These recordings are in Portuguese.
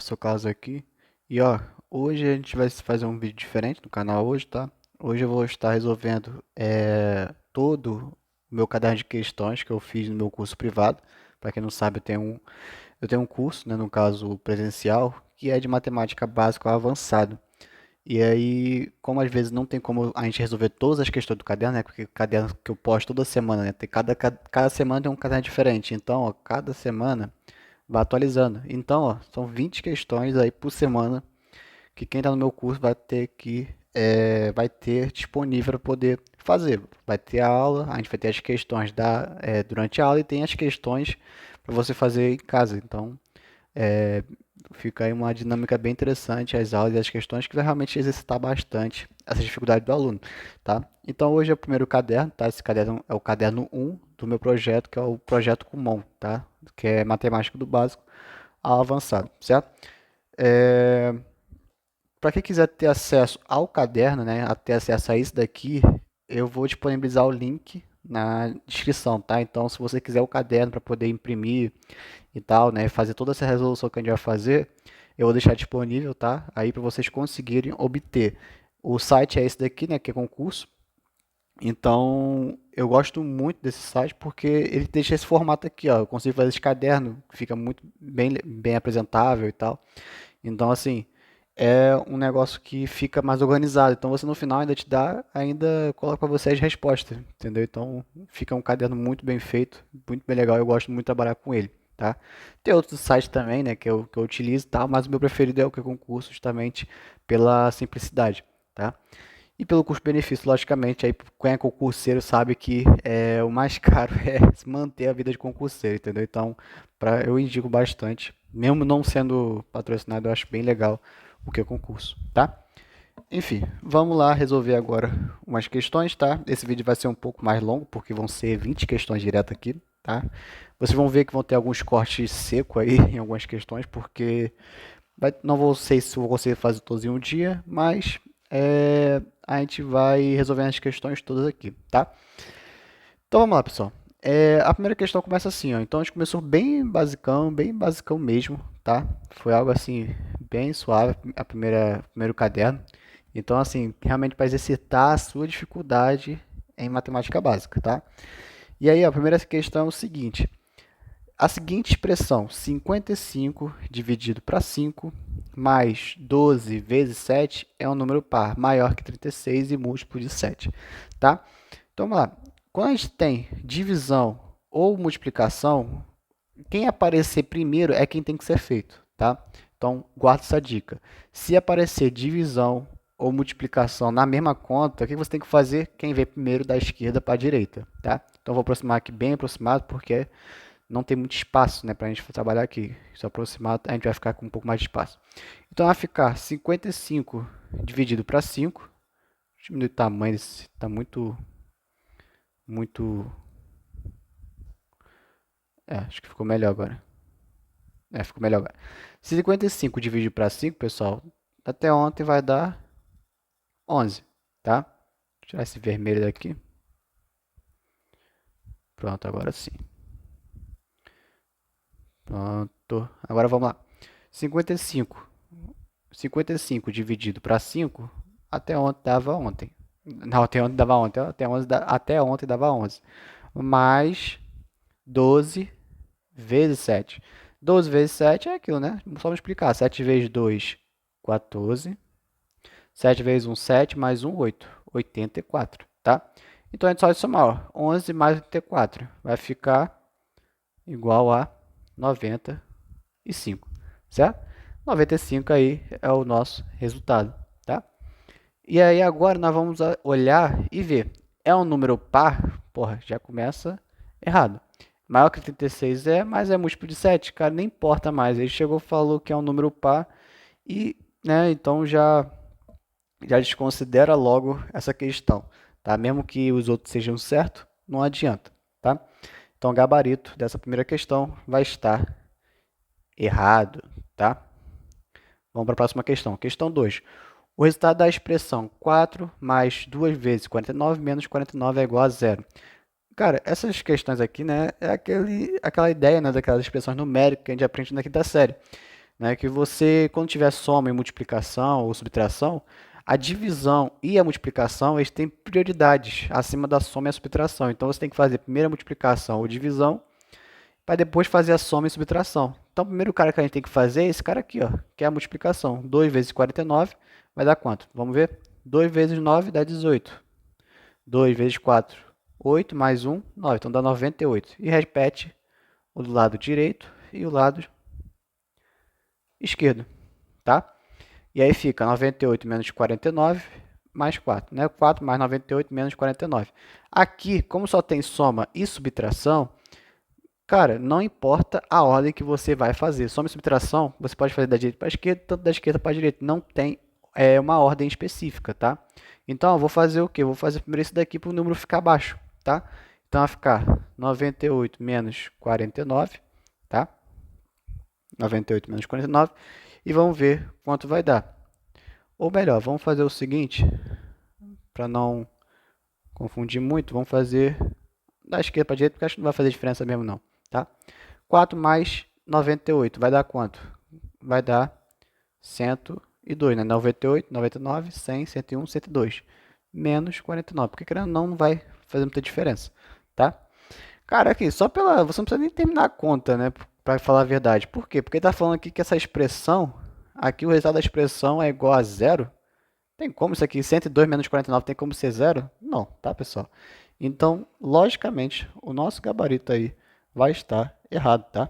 professor Carlos aqui. E ó, hoje a gente vai fazer um vídeo diferente no canal hoje, tá? Hoje eu vou estar resolvendo todo o meu caderno de questões que eu fiz no meu curso privado. Para quem não sabe, eu tenho um curso, né, no caso presencial, que é de matemática básica ao avançado. E aí, como às vezes não tem como a gente resolver todas as questões do caderno, né? Porque o caderno que eu posto toda semana, né? Tem cada semana tem um caderno diferente. Então, ó, cada semana vai atualizando. Então, ó, são 20 questões aí por semana que quem está no meu curso vai ter disponível para poder fazer. Vai ter a aula, a gente vai ter as questões durante a aula e tem as questões para você fazer em casa. Então, é, fica aí uma dinâmica bem interessante, as aulas e as questões que vai realmente exercitar bastante essa dificuldade do aluno, tá? Então hoje é o primeiro caderno, tá? Esse caderno é o caderno um do meu projeto, que é o projeto Kumon, tá? Que é matemática do básico ao avançado, certo? É, para quem quiser ter acesso ao caderno, né, a ter acesso a isso daqui, eu vou disponibilizar o link na descrição, tá? Então, se você quiser o caderno para poder imprimir e tal, né, fazer toda essa resolução que a gente vai fazer, eu vou deixar disponível, tá? Aí para vocês conseguirem obter. O site é esse daqui, né, que é concurso. Então, eu gosto muito desse site porque ele deixa esse formato aqui, ó. Eu consigo fazer esse caderno, que fica muito bem apresentável e tal. Então, assim, é um negócio que fica mais organizado. Então, você no final ainda coloca para você as respostas, entendeu? Então, fica um caderno muito bem feito, muito bem legal. Eu gosto muito de trabalhar com ele, tá? Tem outros sites também, né, que eu utilizo, tá? Mas o meu preferido é o que é concurso, justamente pela simplicidade, tá? E pelo custo-benefício, logicamente, aí quem é concurseiro sabe que o mais caro é se manter a vida de concurseiro, entendeu? Então, eu indico bastante, mesmo não sendo patrocinado, eu acho bem legal o que é concurso, tá? Enfim, vamos lá resolver agora umas questões, tá? Esse vídeo vai ser um pouco mais longo, porque vão ser 20 questões direto aqui, tá? Vocês vão ver que vão ter alguns cortes secos aí em algumas questões, porque não sei se vou conseguir fazer todos em um dia, mas a gente vai resolvendo as questões todas aqui, tá? Então vamos lá, pessoal. A primeira questão começa assim, ó. Então a gente começou bem basicão mesmo, tá? Foi algo assim, bem suave, primeiro caderno. Então, assim, realmente para exercitar a sua dificuldade em matemática básica, tá? E aí, ó, a primeira questão é o seguinte: a seguinte expressão, 55 dividido para 5 mais 12 vezes 7 é um número par, maior que 36 e múltiplo de 7, tá? Então, vamos lá. Quando a gente tem divisão ou multiplicação, quem aparecer primeiro é quem tem que ser feito, tá? Então, guarda essa dica. Se aparecer divisão ou multiplicação na mesma conta, o que você tem que fazer? Quem vem primeiro da esquerda para a direita, tá? Então, vou aproximar aqui bem aproximado, porque não tem muito espaço, né, para a gente trabalhar aqui. Se aproximar, a gente vai ficar com um pouco mais de espaço. Então, vai ficar 55 dividido para 5. Diminuir o tamanho, está muito... acho que ficou melhor agora. Ficou melhor agora. 55 dividido para 5, pessoal, até ontem vai dar 11, tá? Vou tirar esse vermelho daqui. Pronto, agora sim. Pronto. Agora vamos lá. 55. 55 dividido para 5, até ontem dava ontem. Não, até ontem dava ontem. Até ontem dava 11. Mais 12 vezes 7. 12 vezes 7 é aquilo, né? Só vamos explicar. 7 vezes 2, 14. 7 vezes 1, 7. Mais 1, 8. 84, tá? Então, a gente só vai somar, ó. 11 mais 84. Vai ficar igual a 95, certo? 95 aí é o nosso resultado, tá? E aí agora nós vamos olhar e ver. É um número par? Porra, já começa errado. Maior que 36 mas é múltiplo de 7, cara, nem importa mais. Ele chegou e falou que é um número par e, né, então já desconsidera logo essa questão, tá? Mesmo que os outros sejam certos, não adianta, tá? Então o gabarito dessa primeira questão vai estar errado, tá? Vamos para a próxima questão. Questão 2. O resultado da expressão 4 mais 2 vezes 49 menos 49 é igual a zero. Cara, essas questões aqui, né, é aquela ideia, né, daquelas expressões numéricas que a gente aprende na quinta série. né? Que você, quando tiver soma e multiplicação ou subtração, a divisão e a multiplicação, eles têm prioridades acima da soma e a subtração. Então, você tem que fazer primeiro a multiplicação ou divisão, para depois fazer a soma e subtração. Então, o primeiro cara que a gente tem que fazer é esse cara aqui, ó, que é a multiplicação. 2 vezes 49 vai dar quanto? Vamos ver? 2 vezes 9 dá 18. 2 vezes 4, 8, mais 1, 9. Então, dá 98. E repete o do lado direito e o lado esquerdo, tá? E aí fica 98 menos 49 mais 4, né? 4 mais 98 menos 49. Aqui, como só tem soma e subtração, cara, não importa a ordem que você vai fazer. Soma e subtração, você pode fazer da direita para a esquerda, tanto da esquerda para a direita. Não tem uma ordem específica, tá? Então, eu vou fazer o quê? Vou fazer primeiro isso daqui para o número ficar baixo, tá? Então, vai ficar 98 menos 49, tá? 98 menos 49. E vamos ver quanto vai dar. Ou melhor, vamos fazer o seguinte, para não confundir muito, vamos fazer da esquerda para a direita, porque acho que não vai fazer diferença mesmo não, tá? 4 mais 98 vai dar quanto? Vai dar 102, né? 98, 99, 100, 101, 102. Menos 49, porque querendo ou não vai fazer muita diferença, tá? Cara, aqui, só pela... Você não precisa nem terminar a conta, né? Para falar a verdade. Por quê? Porque tá falando aqui que essa expressão, aqui o resultado da expressão é igual a zero. Tem como isso aqui, 102 menos 49, tem como ser zero? Não, tá, pessoal? Então, logicamente, o nosso gabarito aí vai estar errado, tá?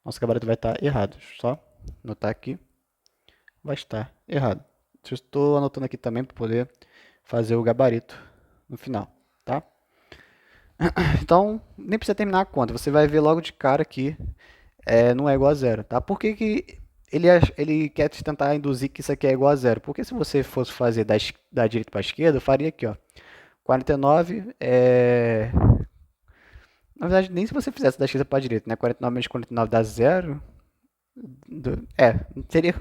Nosso gabarito vai estar errado. Só anotar aqui, vai estar errado. Eu estou anotando aqui também para poder fazer o gabarito no final, tá? Então, nem precisa terminar a conta. Você vai ver logo de cara que não é igual a zero, tá? Por que que ele quer te tentar induzir que isso aqui é igual a zero? Porque se você fosse fazer da direita para a esquerda, eu faria aqui, ó. 49 é... Na verdade, nem se você fizesse da esquerda para a direita, né? 49 menos 49 dá zero.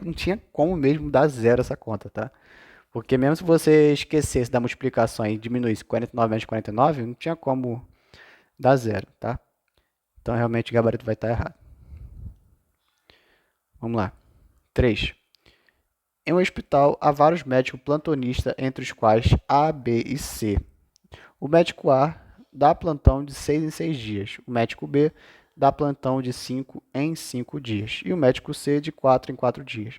Não tinha como mesmo dar zero essa conta, tá? Porque mesmo se você esquecesse da multiplicação e diminuísse 49 menos 49, não tinha como dar zero, tá? Então, realmente, o gabarito vai estar errado. Vamos lá. 3. Em um hospital, há vários médicos plantonistas, entre os quais A, B e C. O médico A dá plantão de 6 em 6 dias. O médico B dá plantão de 5 em 5 dias. E o médico C de 4 em 4 dias.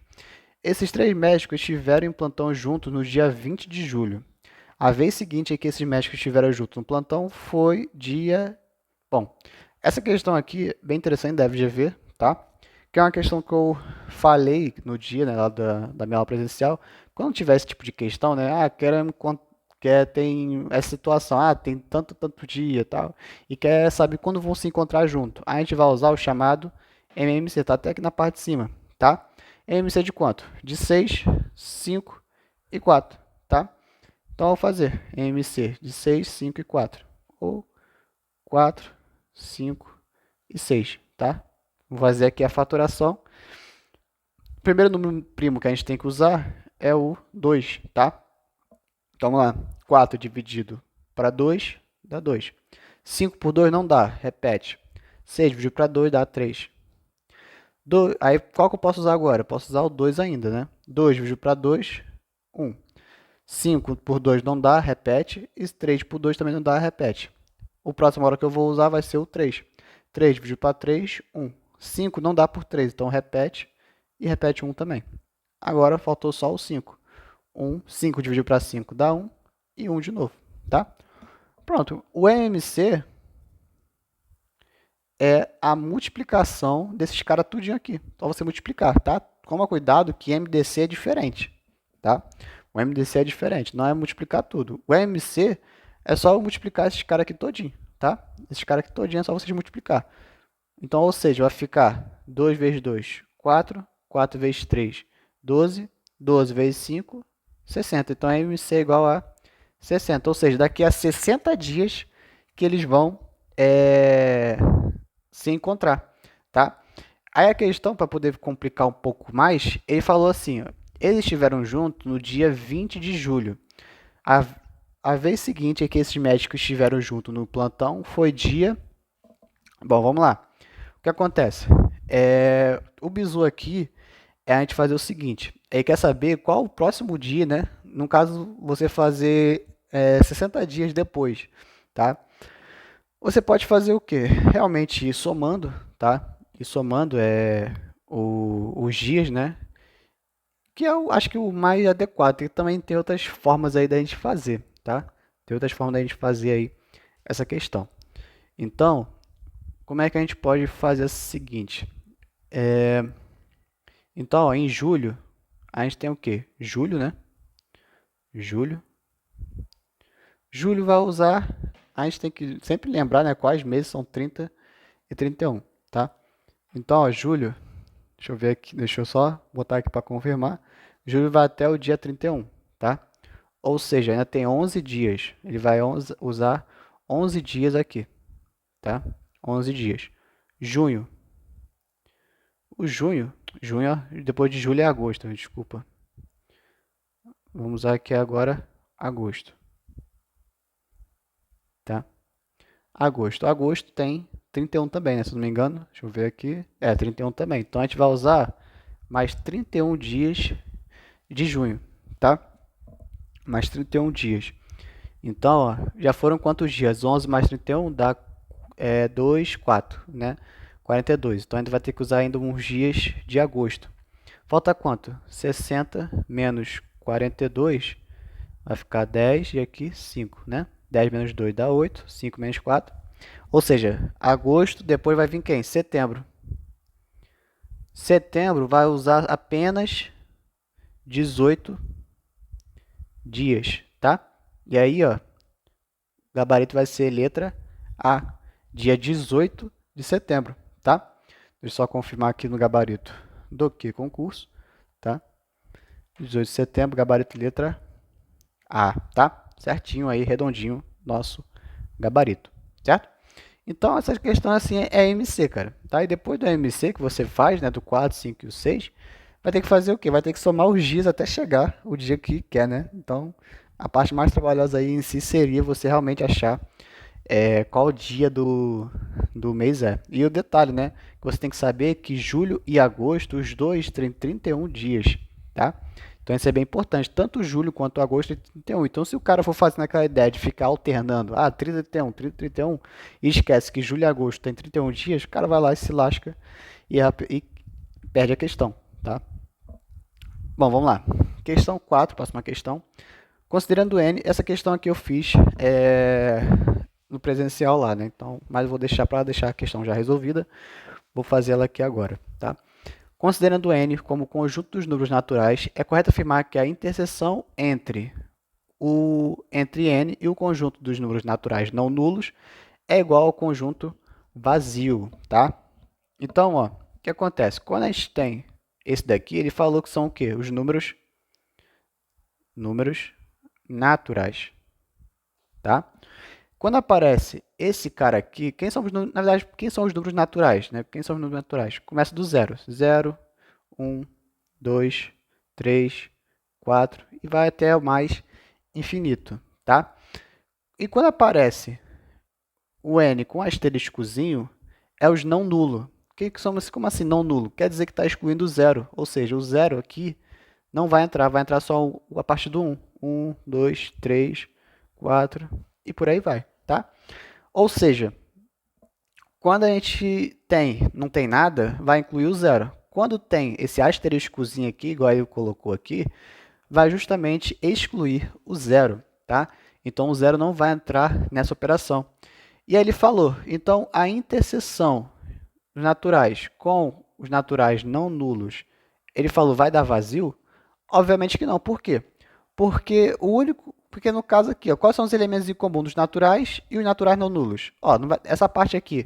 Esses três médicos estiveram em plantão juntos no dia 20 de julho. A vez seguinte em que esses médicos estiveram juntos no plantão foi dia... Bom, essa questão aqui, bem interessante, deve de ver, tá? Que é uma questão que eu falei no dia, né, lá da minha aula presencial. Quando tiver esse tipo de questão, né? Tem essa situação, tem tanto dia e tal, e quer saber quando vão se encontrar junto. A gente vai usar o chamado MMC, tá até aqui na parte de cima, tá? MMC de quanto? De 6, 5 e 4, tá? Então, eu vou fazer MMC de 6, 5 e 4, ou 4, 5 e 6, tá? Vou fazer aqui a faturação. O primeiro número primo que a gente tem que usar é o 2, tá? Então, vamos lá. 4 dividido para 2 dá 2. 5 por 2 não dá, repete. 6 dividido para 2 dá 3. Aí, qual que eu posso usar agora? Eu posso usar o 2 ainda, né? 2 dividido para 2, 1. 5 por 2 não dá, repete. E 3 por 2 também não dá, repete. O próximo hora que eu vou usar vai ser o 3. 3 dividido para 3, 1. 5 não dá por 3, então repete. E repete 1 também. Agora faltou só o 5. 5 dividido para 5 dá 1. E 1 de novo, tá? Pronto. O MMC é a multiplicação desses caras tudinho aqui. Só você multiplicar, tá? Toma cuidado que MDC é diferente, tá? O MDC é diferente, não é multiplicar tudo. O MMC é só multiplicar esses caras aqui todinho, tá? Esses caras aqui todinho é só vocês multiplicar. Então, ou seja, vai ficar 2 vezes 2, 4. 4 vezes 3, 12. 12 vezes 5, 60. Então, MMC é igual a 60. Ou seja, daqui a 60 dias que eles vão se encontrar, tá? Aí a questão, para poder complicar um pouco mais, ele falou assim, ó, eles estiveram juntos no dia 20 de julho. A vez seguinte em que esses médicos estiveram juntos no plantão foi dia... Bom, vamos lá. O que acontece? O bizu aqui é a gente fazer o seguinte. Aí quer saber qual o próximo dia, né? No caso, você fazer 60 dias depois, tá? Você pode fazer o quê? Realmente ir somando, tá? Ir somando os dias, né? Que eu acho que o mais adequado. E também tem outras formas aí da gente fazer, tá? Tem outras formas da gente fazer aí essa questão. Então, como é que a gente pode fazer o seguinte? Então, ó, em julho, a gente tem o quê? Julho, né? Julho. Julho vai usar, a gente tem que sempre lembrar, né, quais meses são 30 e 31, tá? Então, ó, julho, deixa eu ver aqui, deixa eu só botar aqui para confirmar. Julho vai até o dia 31, tá? Ou seja, ainda tem 11 dias. Ele vai usar 11 dias aqui, tá? 11 dias. Junho. O junho, ó, depois de julho é agosto, desculpa. Vamos usar aqui agora agosto, tá? Agosto tem 31 também, né? Se eu não me engano. Deixa eu ver aqui. 31 também. Então a gente vai usar mais 31 dias de junho, tá? Mais 31 dias. Então, ó, já foram quantos dias? 11 mais 31 dá 2, 4, né? 42. Então a gente vai ter que usar ainda uns dias de agosto. Falta quanto? 60 menos 42 vai ficar 10 e aqui 5, né? 10 menos 2 dá 8, 5 menos 4. Ou seja, agosto, depois vai vir quem? Setembro. Setembro vai usar apenas 18 dias, tá? E aí, ó, o gabarito vai ser letra A, dia 18 de setembro, tá? Deixa eu só confirmar aqui no gabarito do que concurso, tá? 18 de setembro, gabarito letra A, tá? Certinho aí, redondinho, nosso gabarito, certo? Então, essa questão assim é MC, cara. Tá? E depois do MC que você faz, né, do 4, 5 e o 6, vai ter que fazer o quê? Vai ter que somar os dias até chegar o dia que quer, né? Então, a parte mais trabalhosa aí em si seria você realmente achar qual dia do mês é. E o detalhe, né? Que você tem que saber que julho e agosto, os dois têm 31 dias, tá? Então isso é bem importante, tanto julho quanto agosto tem 31. Então se o cara for fazendo aquela ideia de ficar alternando, 30, 31, 30, 31, e esquece que julho e agosto tem 31 dias, o cara vai lá e se lasca e perde a questão, tá? Bom, vamos lá. Questão 4, próxima questão. Considerando N, essa questão aqui eu fiz no presencial lá, né? Então, mas eu vou deixar para deixar a questão já resolvida. Vou fazer ela aqui agora, tá? Considerando N como conjunto dos números naturais, é correto afirmar que a interseção entre N e o conjunto dos números naturais não nulos é igual ao conjunto vazio, tá? Então, ó, o que acontece? Quando a gente tem esse daqui, ele falou que são o quê? Os números naturais, tá? Quando aparece esse cara aqui, na verdade, quem são os números naturais, né? Quem são os números naturais? Começa do zero. 0, 1, 2, 3, 4 e vai até o mais infinito, tá? E quando aparece o n com asteriscozinho, é os não nulo. Como assim não nulo? Quer dizer que está excluindo o zero, ou seja, o zero aqui não vai entrar só a partir do 1. 1, 2, 3, 4 e por aí vai, tá? Ou seja, quando a gente não tem nada, vai incluir o zero. Quando tem esse asteriscozinho aqui, igual ele colocou aqui, vai justamente excluir o zero, tá? Então, o zero não vai entrar nessa operação. E aí ele falou, então, a interseção dos naturais com os naturais não nulos, ele falou, vai dar vazio? Obviamente que não. Por quê? Porque no caso aqui, ó, quais são os elementos em comum dos naturais e os naturais não nulos? Ó, essa parte aqui,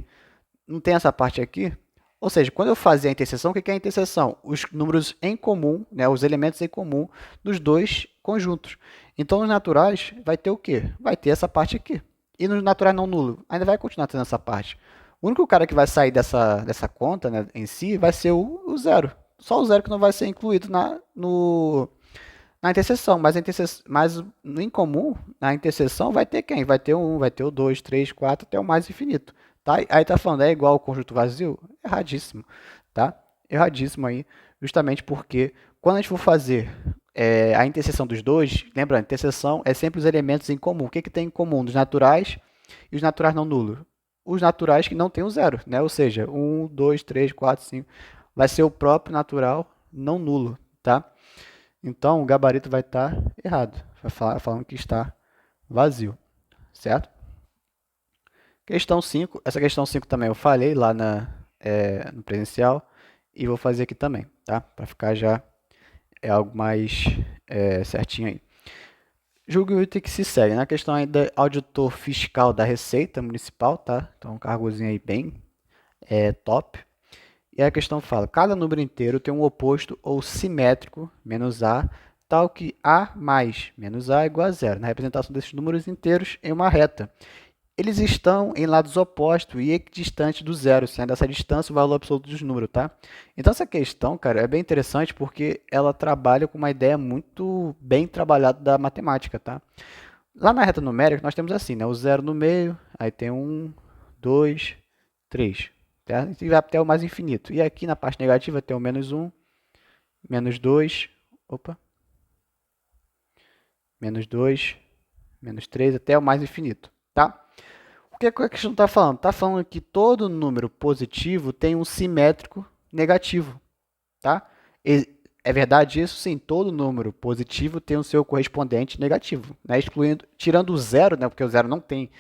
não tem essa parte aqui? Ou seja, quando eu fazia a interseção, o que é a interseção? Os números em comum, né, os elementos em comum dos dois conjuntos. Então, nos naturais, vai ter o quê? Vai ter essa parte aqui. E nos naturais não nulos, ainda vai continuar tendo essa parte. O único cara que vai sair dessa conta, né, em si vai ser o zero. Só o zero que não vai ser incluído na interseção, mas no incomum, na interseção, vai ter quem? Vai ter o 1, vai ter o 2, 3, 4, até o mais infinito. Tá? Aí tá falando, é igual ao conjunto vazio? Erradíssimo. tá? Erradíssimo aí, justamente porque quando a gente for fazer a interseção dos dois, lembrando, interseção é sempre os elementos em comum. O que, que tem em comum dos naturais e os naturais não nulos? Os naturais que não tem o zero, né? Ou seja, 1, 2, 3, 4, 5. Vai ser o próprio natural não nulo, tá? Então, o gabarito vai estar errado. Vai falar, falando que está vazio, certo? Questão 5. Essa questão 5 também eu falei lá no presencial. E vou fazer aqui também, tá? Para ficar já algo mais certinho aí. Julgue o item que se segue. Na questão ainda, auditor fiscal da Receita Municipal, tá? Então, um cargozinho aí bem top. E a questão fala, cada número inteiro tem um oposto ou simétrico, menos A, tal que A mais menos A é igual a zero, na representação desses números inteiros em uma reta. Eles estão em lados opostos e equidistantes do zero, sendo essa distância o valor absoluto dos números, tá? Então essa questão, cara, é bem interessante porque ela trabalha com uma ideia muito bem trabalhada da matemática, tá? Lá na reta numérica nós temos assim, né? O zero no meio, aí tem 1, 2, 3, certo? E vai até o mais infinito. E aqui na parte negativa tem o menos 1, menos 2, opa, menos 2, menos 3, até o mais infinito, tá? O que a questão está falando? Está falando que todo número positivo tem um simétrico negativo, tá? É verdade isso? Sim, todo número positivo tem o seu correspondente negativo, né? Excluindo, tirando o zero, né? Porque o zero não tem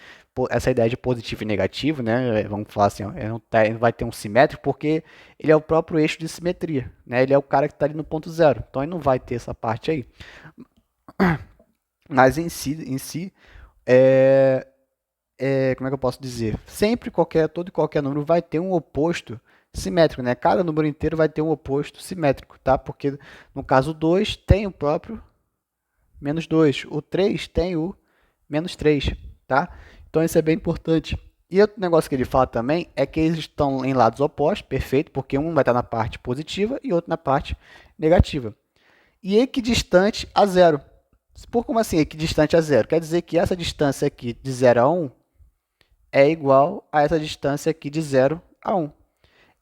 essa ideia de positivo e negativo, né? Vamos falar assim, ó, ele não vai ter um simétrico porque ele é o próprio eixo de simetria, né? Ele é o cara que está ali no ponto zero, então ele não vai ter essa parte aí. Mas em si como é que eu posso dizer? Sempre todo e qualquer número vai ter um oposto simétrico, né? Cada número inteiro vai ter um oposto simétrico, tá? Porque no caso o 2 tem o próprio menos 2, o 3 tem o menos 3, tá? Então isso é bem importante. E outro negócio que ele fala também é que eles estão em lados opostos, perfeito, porque um vai estar na parte positiva e outro na parte negativa. E equidistante a zero. Por como assim equidistante a zero? Quer dizer que essa distância aqui de 0 a 1 é igual a essa distância aqui de 0 a 1.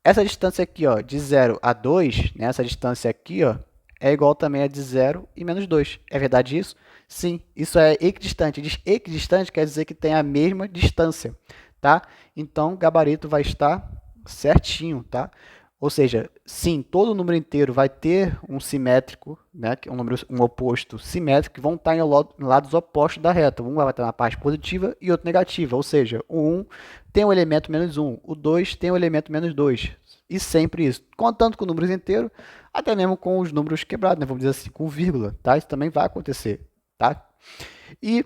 Essa distância aqui, ó, de 0 a 2, né, essa distância aqui, ó, é igual também a de 0 e menos 2. É verdade isso? Sim, isso é equidistante. Equidistante quer dizer que tem a mesma distância, tá? Então, o gabarito vai estar certinho, tá? Ou seja, sim, todo número inteiro vai ter um simétrico, né, um oposto simétrico, que vão estar em lados opostos da reta. Um vai estar na parte positiva e outro negativa. Ou seja, o 1 tem o elemento menos 1, o 2 tem o elemento menos 2. E sempre isso. Contando com números inteiros, até mesmo com os números quebrados, né, vamos dizer assim, com vírgula. Tá? Isso também vai acontecer. Tá? E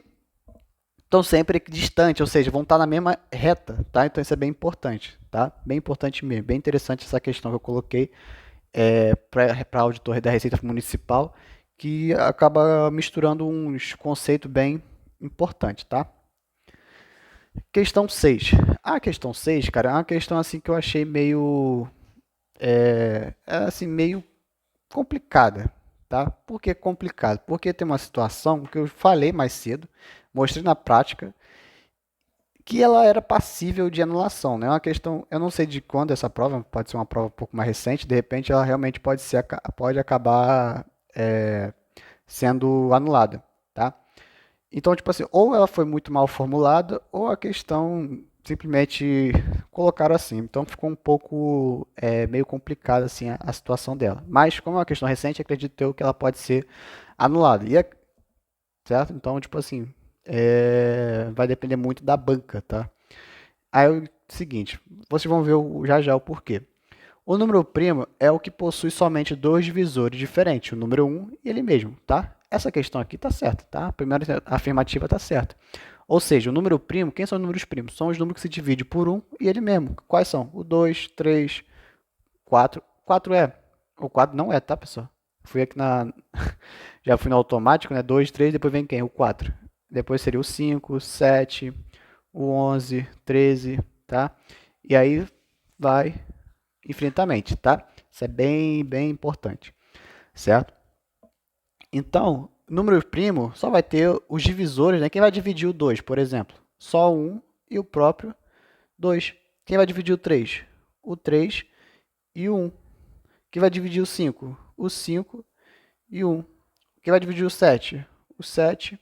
estão sempre equidistantes, ou seja, vão estar na mesma reta, tá? Então isso é bem importante, tá? Bem importante mesmo, bem interessante essa questão que eu coloquei para auditor da Receita Municipal, que acaba misturando uns conceitos bem importantes, tá? Questão 6. A questão 6, cara, é uma questão assim que eu achei meio assim, meio complicada, tá? Por que complicado? Porque tem uma situação que eu falei mais cedo, mostrei na prática, que ela era passível de anulação, né? É uma questão, eu não sei de quando essa prova, pode ser uma prova um pouco mais recente, de repente ela realmente pode acabar sendo anulada, tá? Então, tipo assim, ou ela foi muito mal formulada, ou a questão simplesmente colocaram assim. Então ficou um pouco meio complicada assim a situação dela. Mas como é uma questão recente, acredito eu que ela pode ser anulada. Certo? Então, tipo assim, vai depender muito da banca, tá? Aí é o seguinte, vocês vão ver já já o porquê. O número primo é o que possui somente dois divisores diferentes, o número 1 e ele mesmo, tá? Essa questão aqui está certa, tá? A primeira afirmativa está certa. Ou seja, o número primo, quem são os números primos? São os números que se dividem por 1 e ele mesmo. Quais são? O 2, 3, 4. 4 é. O 4 não é, tá, pessoal? Fui aqui já fui no automático, né? 2, 3, depois vem quem? O 4. Depois seria o 5, 7, o 11, 13, tá? E aí vai infinitamente, tá? Isso é bem, bem importante, certo? Então, número primo só vai ter os divisores, né? Quem vai dividir o 2, por exemplo? Só o 1 e o próprio 2. Quem vai dividir o 3? O 3 e o 1. Que vai dividir o 5? O 5 e o 1. Que vai dividir o 7? O 7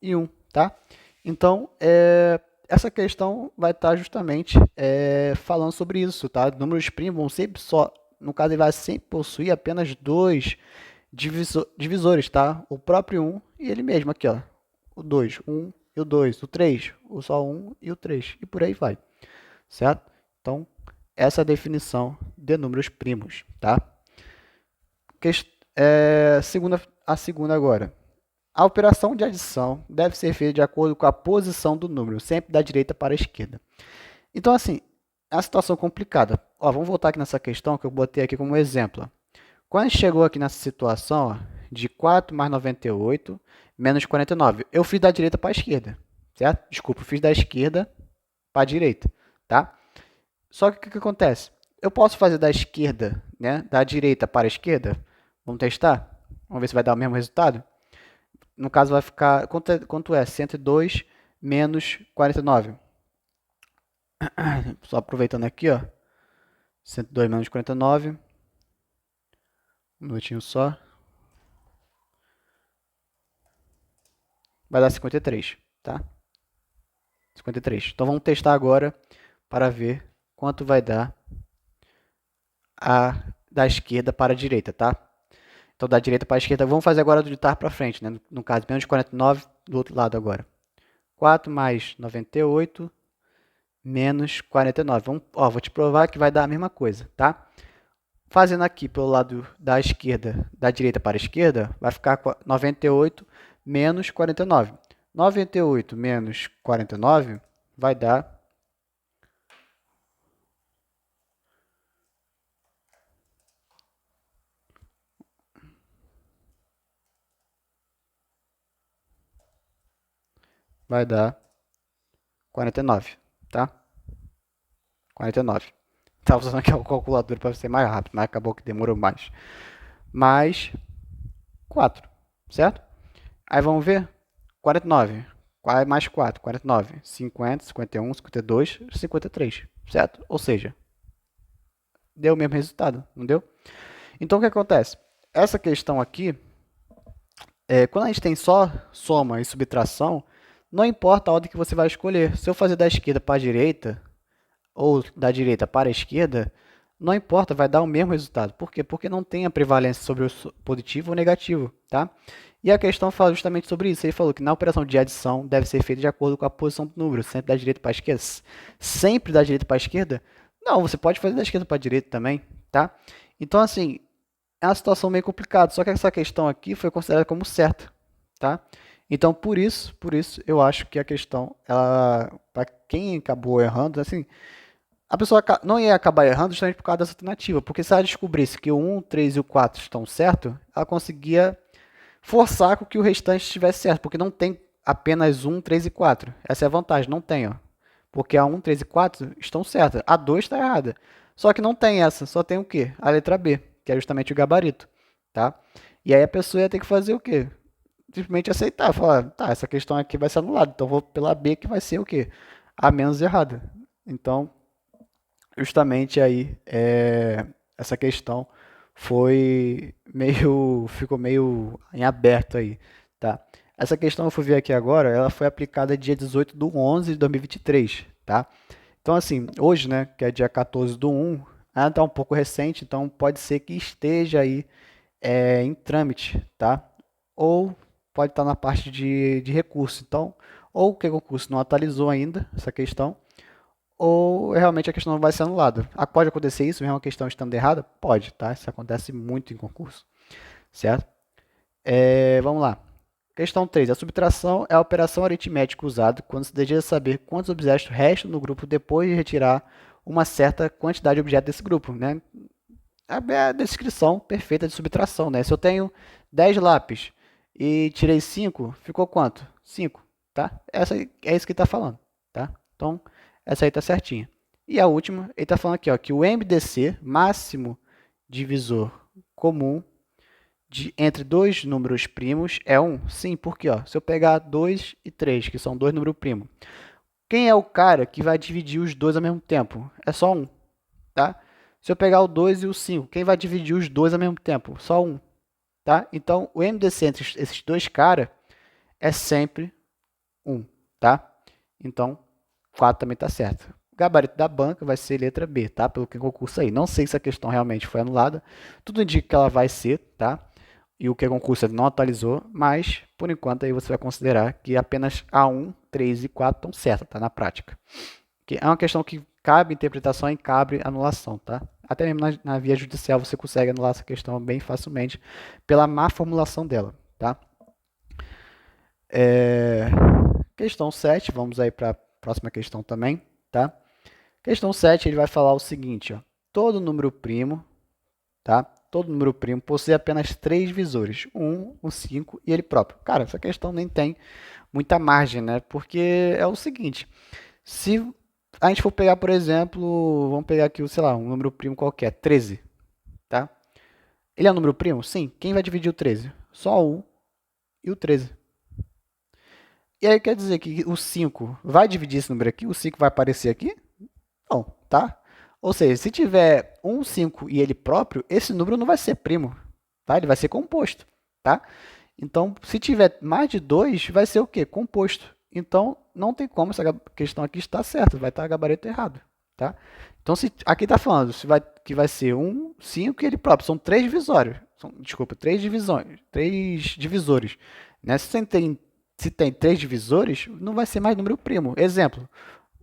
e 1, tá? Então, essa questão vai estar justamente falando sobre isso, tá? Números primos vão sempre só, no caso, ele vai sempre possuir apenas dois divisores, tá? O próprio 1 e ele mesmo aqui, ó. O 2, 1 e o 2, o 3, o só 1 e o 3, e por aí vai, certo? Então, essa é a definição de números primos, tá? A segunda agora. A operação de adição deve ser feita de acordo com a posição do número, sempre da direita para a esquerda. Então, assim, é uma situação complicada. Ó, vamos voltar aqui nessa questão que eu botei aqui como exemplo. Quando a gente chegou aqui nessa situação, ó, de 4 mais 98 menos 49, eu fiz da direita para a esquerda, certo? Desculpa, eu fiz da esquerda para a direita, tá? Só que o que acontece? Eu posso fazer da esquerda, né, da direita para a esquerda? Vamos testar? Vamos ver se vai dar o mesmo resultado? No caso, vai ficar. Quanto é? 102 menos 49. Só aproveitando aqui, ó. 102 menos 49. Um minutinho só. Vai dar 53, tá? 53. Então vamos testar agora para ver quanto vai dar da esquerda para a direita, tá? Então da direita para a esquerda, vamos fazer agora do de trás para frente, né? No caso, menos 49 do outro lado agora. 4 mais 98 menos 49. Vou te provar que vai dar a mesma coisa, tá? Fazendo aqui pelo lado da esquerda, da direita para a esquerda, vai ficar 98 menos 49. 98 menos 49 vai dar 49, tá? 49. Estava usando aqui a calculadora para ser mais rápido, mas acabou que demorou mais. Mais 4, certo? Aí vamos ver. 49. Mais 4, 49. 50, 51, 52, 53, certo? Ou seja, deu o mesmo resultado, não deu? Então o que acontece? Essa questão aqui, quando a gente tem só soma e subtração, não importa a ordem que você vai escolher. Se eu fazer da esquerda para a direita, ou da direita para a esquerda, não importa, vai dar o mesmo resultado. Por quê? Porque não tem a prevalência sobre o positivo ou negativo, tá? E a questão fala justamente sobre isso. Ele falou que na operação de adição deve ser feita de acordo com a posição do número, sempre da direita para a esquerda. Sempre da direita para a esquerda? Não, você pode fazer da esquerda para a direita também, tá? Então, assim, é uma situação meio complicada. Só que essa questão aqui foi considerada como certa, tá? Então, por isso, eu acho que a questão, ela, para quem acabou errando, assim, a pessoa não ia acabar errando justamente por causa dessa alternativa, porque se ela descobrisse que o 1, o 3 e o 4 estão certos, ela conseguia forçar com que o restante estivesse certo, porque não tem apenas 1, 3 e 4. Essa é a vantagem, não tem, ó. Porque a 1, 3 e 4 estão certas, a 2 está errada. Só que não tem essa, só tem o quê? A letra B, que é justamente o gabarito, tá? E aí a pessoa ia ter que fazer o quê? Simplesmente aceitar, falar, tá, essa questão aqui vai ser anulada, então vou pela B que vai ser o quê? A menos errada. Então, justamente aí essa questão ficou meio em aberto aí, tá? Essa questão eu fui ver aqui agora, ela foi aplicada dia 18/11/2023, tá? Então assim, hoje, né, que é dia 14/1, ela está um pouco recente, então pode ser que esteja aí em trâmite, tá? Ou pode estar na parte de recurso, então, ou que o concurso não atualizou ainda essa questão, ou realmente a questão não vai ser anulada. Pode acontecer isso, mesmo a questão estando errada? Pode, tá? Isso acontece muito em concurso, certo? Vamos lá. Questão 3. A subtração é a operação aritmética usada quando se deseja saber quantos objetos restam no grupo depois de retirar uma certa quantidade de objetos desse grupo, né? É a descrição perfeita de subtração, né? Se eu tenho 10 lápis e tirei 5, ficou quanto? 5, tá? É isso que está falando, tá? Então, essa aí está certinha. E a última, ele está falando aqui, ó, que o MDC, máximo divisor comum, entre dois números primos é 1. Sim, porque ó, se eu pegar 2 e 3, que são dois números primos, quem é o cara que vai dividir os dois ao mesmo tempo? É só um, tá? Se eu pegar o 2 e o 5, quem vai dividir os dois ao mesmo tempo? Só um, tá? Então, o MDC entre esses dois caras é sempre 1, tá? Então, 4 também está certo. O gabarito da banca vai ser letra B, tá? Pelo que concurso aí. Não sei se a questão realmente foi anulada. Tudo indica que ela vai ser, tá? E o que concurso não atualizou, mas, por enquanto, aí você vai considerar que apenas A1, 3 e 4 estão certas, tá? Na prática. Que é uma questão que cabe interpretação e cabe anulação, tá? Até mesmo na via judicial você consegue anular essa questão bem facilmente pela má formulação dela, tá? Questão 7, vamos aí para a próxima questão também, tá? Questão 7, ele vai falar o seguinte, ó. Todo número primo, tá? Todo número primo possui apenas 3 visores, 1, o 5 e ele próprio. Cara, essa questão nem tem muita margem, né? Porque é o seguinte, se a gente for pegar, por exemplo, vamos pegar aqui, sei lá, um número primo qualquer, 13, tá? Ele é um número primo? Sim. Quem vai dividir o 13? Só o 1 e o 13. E aí quer dizer que o 5 vai dividir esse número aqui? O 5 vai aparecer aqui? Não, tá? Ou seja, se tiver um 5 e ele próprio, esse número não vai ser primo, tá? Ele vai ser composto, tá? Então, se tiver mais de 2, vai ser o quê? Composto. Então, não tem como essa questão aqui estar certa, vai estar gabarito errado, tá? Então, se aqui está falando que vai ser 1, 5 e ele próprio, são 3 divisórios. Desculpa, 3 divisões, 3 divisores. Né? Se tem 3 divisores, não vai ser mais número primo. Exemplo,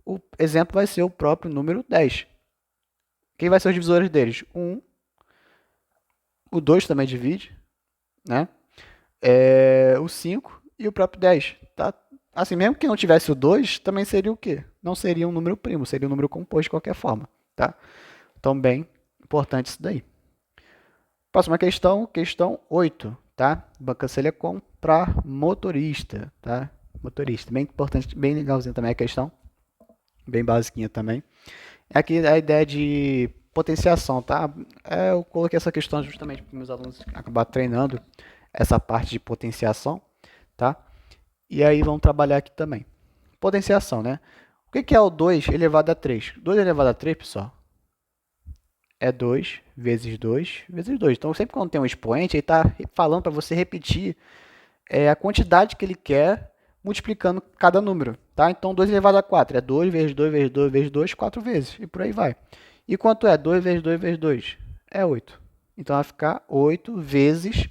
o exemplo vai ser o próprio número 10. Quem vai ser os divisores deles? 1, o 2 também divide, né? O 5 e o próprio 10. Tá? Assim, mesmo que não tivesse o 2, também seria o quê? Não seria um número primo, seria um número composto de qualquer forma. Tá? Então, bem importante isso daí. Próxima questão, questão 8, tá? Banca Selecom para motorista, tá? Motorista, bem importante, bem legalzinho também a questão, bem basiquinha também. Aqui a ideia de potenciação, tá? Eu coloquei essa questão justamente para meus alunos acabar treinando essa parte de potenciação, tá? E aí vamos trabalhar aqui também. Potenciação, né? O que é o 2 elevado a 3? 2 elevado a 3, pessoal, é 2 vezes 2 vezes 2. Então, sempre quando tem um expoente, ele está falando para você repetir a quantidade que ele quer multiplicando cada número. Tá? Então, 2 elevado a 4 é 2 vezes 2 vezes 2 vezes 2, 4 vezes. E por aí vai. E quanto é 2 vezes 2 vezes 2? É 8. Então, vai ficar 8 vezes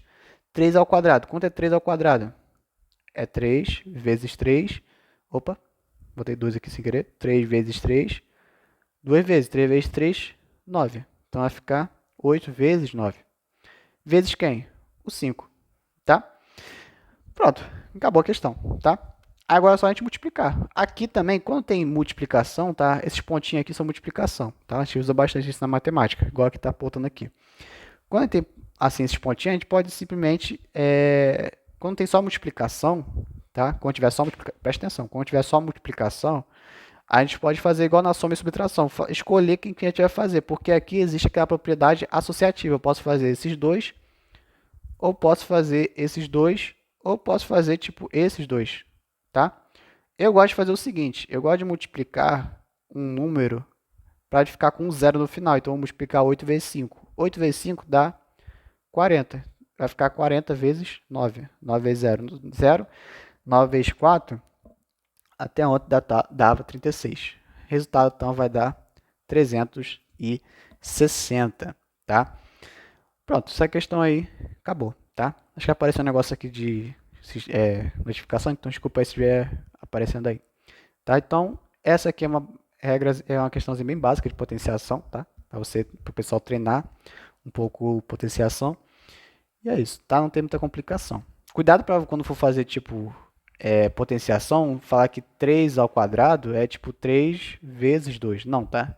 3 ao quadrado. Quanto é 3 ao quadrado? É 3 vezes 3. Opa, botei 2 aqui sem querer. 3 vezes 3. 2 vezes 3 vezes 3, 9. Então, vai ficar 8 vezes 9. Vezes quem? O 5, tá? Pronto, acabou a questão, tá? Agora é só a gente multiplicar. Aqui também, quando tem multiplicação, tá? Esses pontinhos aqui são multiplicação, tá? A gente usa bastante isso na matemática, igual que está apontando aqui. Quando tem, assim, esses pontinhos, a gente pode simplesmente... quando tem só multiplicação, tá? Quando tiver só presta atenção, quando tiver só multiplicação, a gente pode fazer igual na soma e subtração, escolher quem que a gente vai fazer, porque aqui existe aquela propriedade associativa. Eu posso fazer esses dois, ou posso fazer esses dois, ou posso fazer tipo esses dois, tá? Eu gosto de fazer o seguinte, eu gosto de multiplicar um número para ficar com um zero no final. Então, eu vou multiplicar 8 vezes 5. 8 vezes 5 dá 40. Vai ficar 40 vezes 9. 9 vezes 0, 0. 9 vezes 4, até ontem dava 36. Resultado, então, vai dar 360, tá? Pronto, essa questão aí acabou, tá? Acho que apareceu um negócio aqui de notificação, então desculpa aí se estiver aparecendo aí. Tá? Então, essa aqui é uma regra, é uma questãozinha bem básica de potenciação, tá? Para o pessoal treinar um pouco potenciação. E é isso, tá? Não tem muita complicação. Cuidado para quando for fazer tipo potenciação, falar que 3 ao quadrado é tipo 3 vezes 2. Não, tá?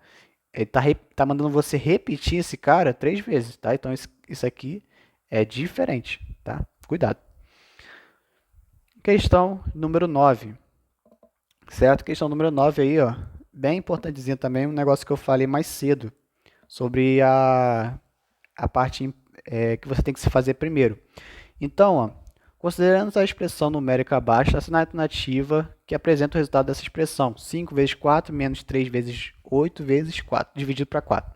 Ele tá mandando você repetir esse cara 3 vezes, tá? Então isso aqui é diferente, tá? Cuidado. Questão número 9. Certo? Questão número 9 aí, ó. Bem importantezinha também, um negócio que eu falei mais cedo. Sobre a parte que você tem que se fazer primeiro. Então, ó, considerando a expressão numérica abaixo, assina a alternativa que apresenta o resultado dessa expressão. 5 vezes 4 menos 3 vezes 8 vezes 4, dividido para 4.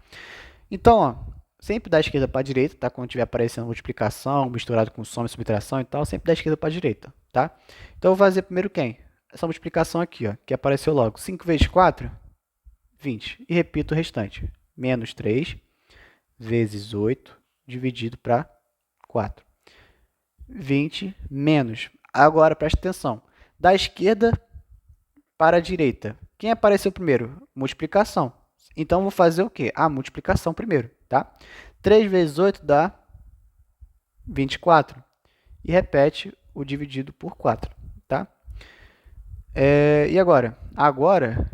Então, ó, sempre da esquerda para a direita, tá? Quando estiver aparecendo multiplicação, misturado com soma e subtração e tal, sempre da esquerda para a direita, tá? Então, eu vou fazer primeiro quem? Essa multiplicação aqui, ó, que apareceu logo. 5 vezes 4, 20. E repito o restante. Menos 3 vezes 8 dividido para 4. 20 menos. Agora, presta atenção. Da esquerda para a direita. Quem apareceu primeiro? Multiplicação. Então, vou fazer o quê? A multiplicação primeiro, tá? 3 vezes 8 dá 24. E repete o dividido por 4, tá? E agora? Agora,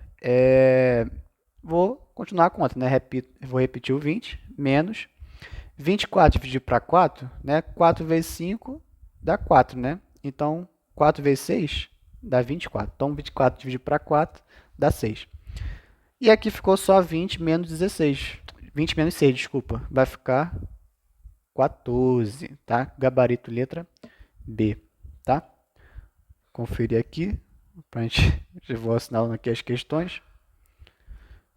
vou continuar a conta, né? Vou repetir o 20, menos 24 dividido para 4, né? 4 vezes 5 dá 4, né? Então, 4 vezes 6 dá 24. Então, 24 dividido para 4 dá 6. E aqui ficou só 20 menos 16. 20 menos 6, desculpa. Vai ficar 14, tá? Gabarito letra B, tá? Conferir aqui, para a gente, eu vou assinalando aqui as questões.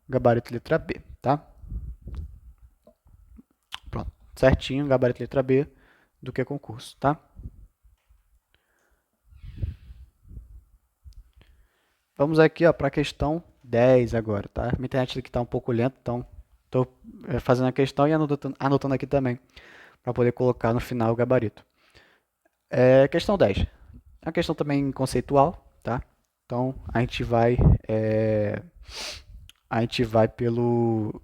Gabarito letra B, tá? Pronto, certinho, gabarito letra B do que concurso, tá? Vamos aqui, ó, para a questão 10 agora, tá? Minha internet aqui está um pouco lenta, então estou fazendo a questão e anotando aqui também, para poder colocar no final o gabarito. Questão 10. É uma questão também conceitual, tá? Então, a gente vai pelo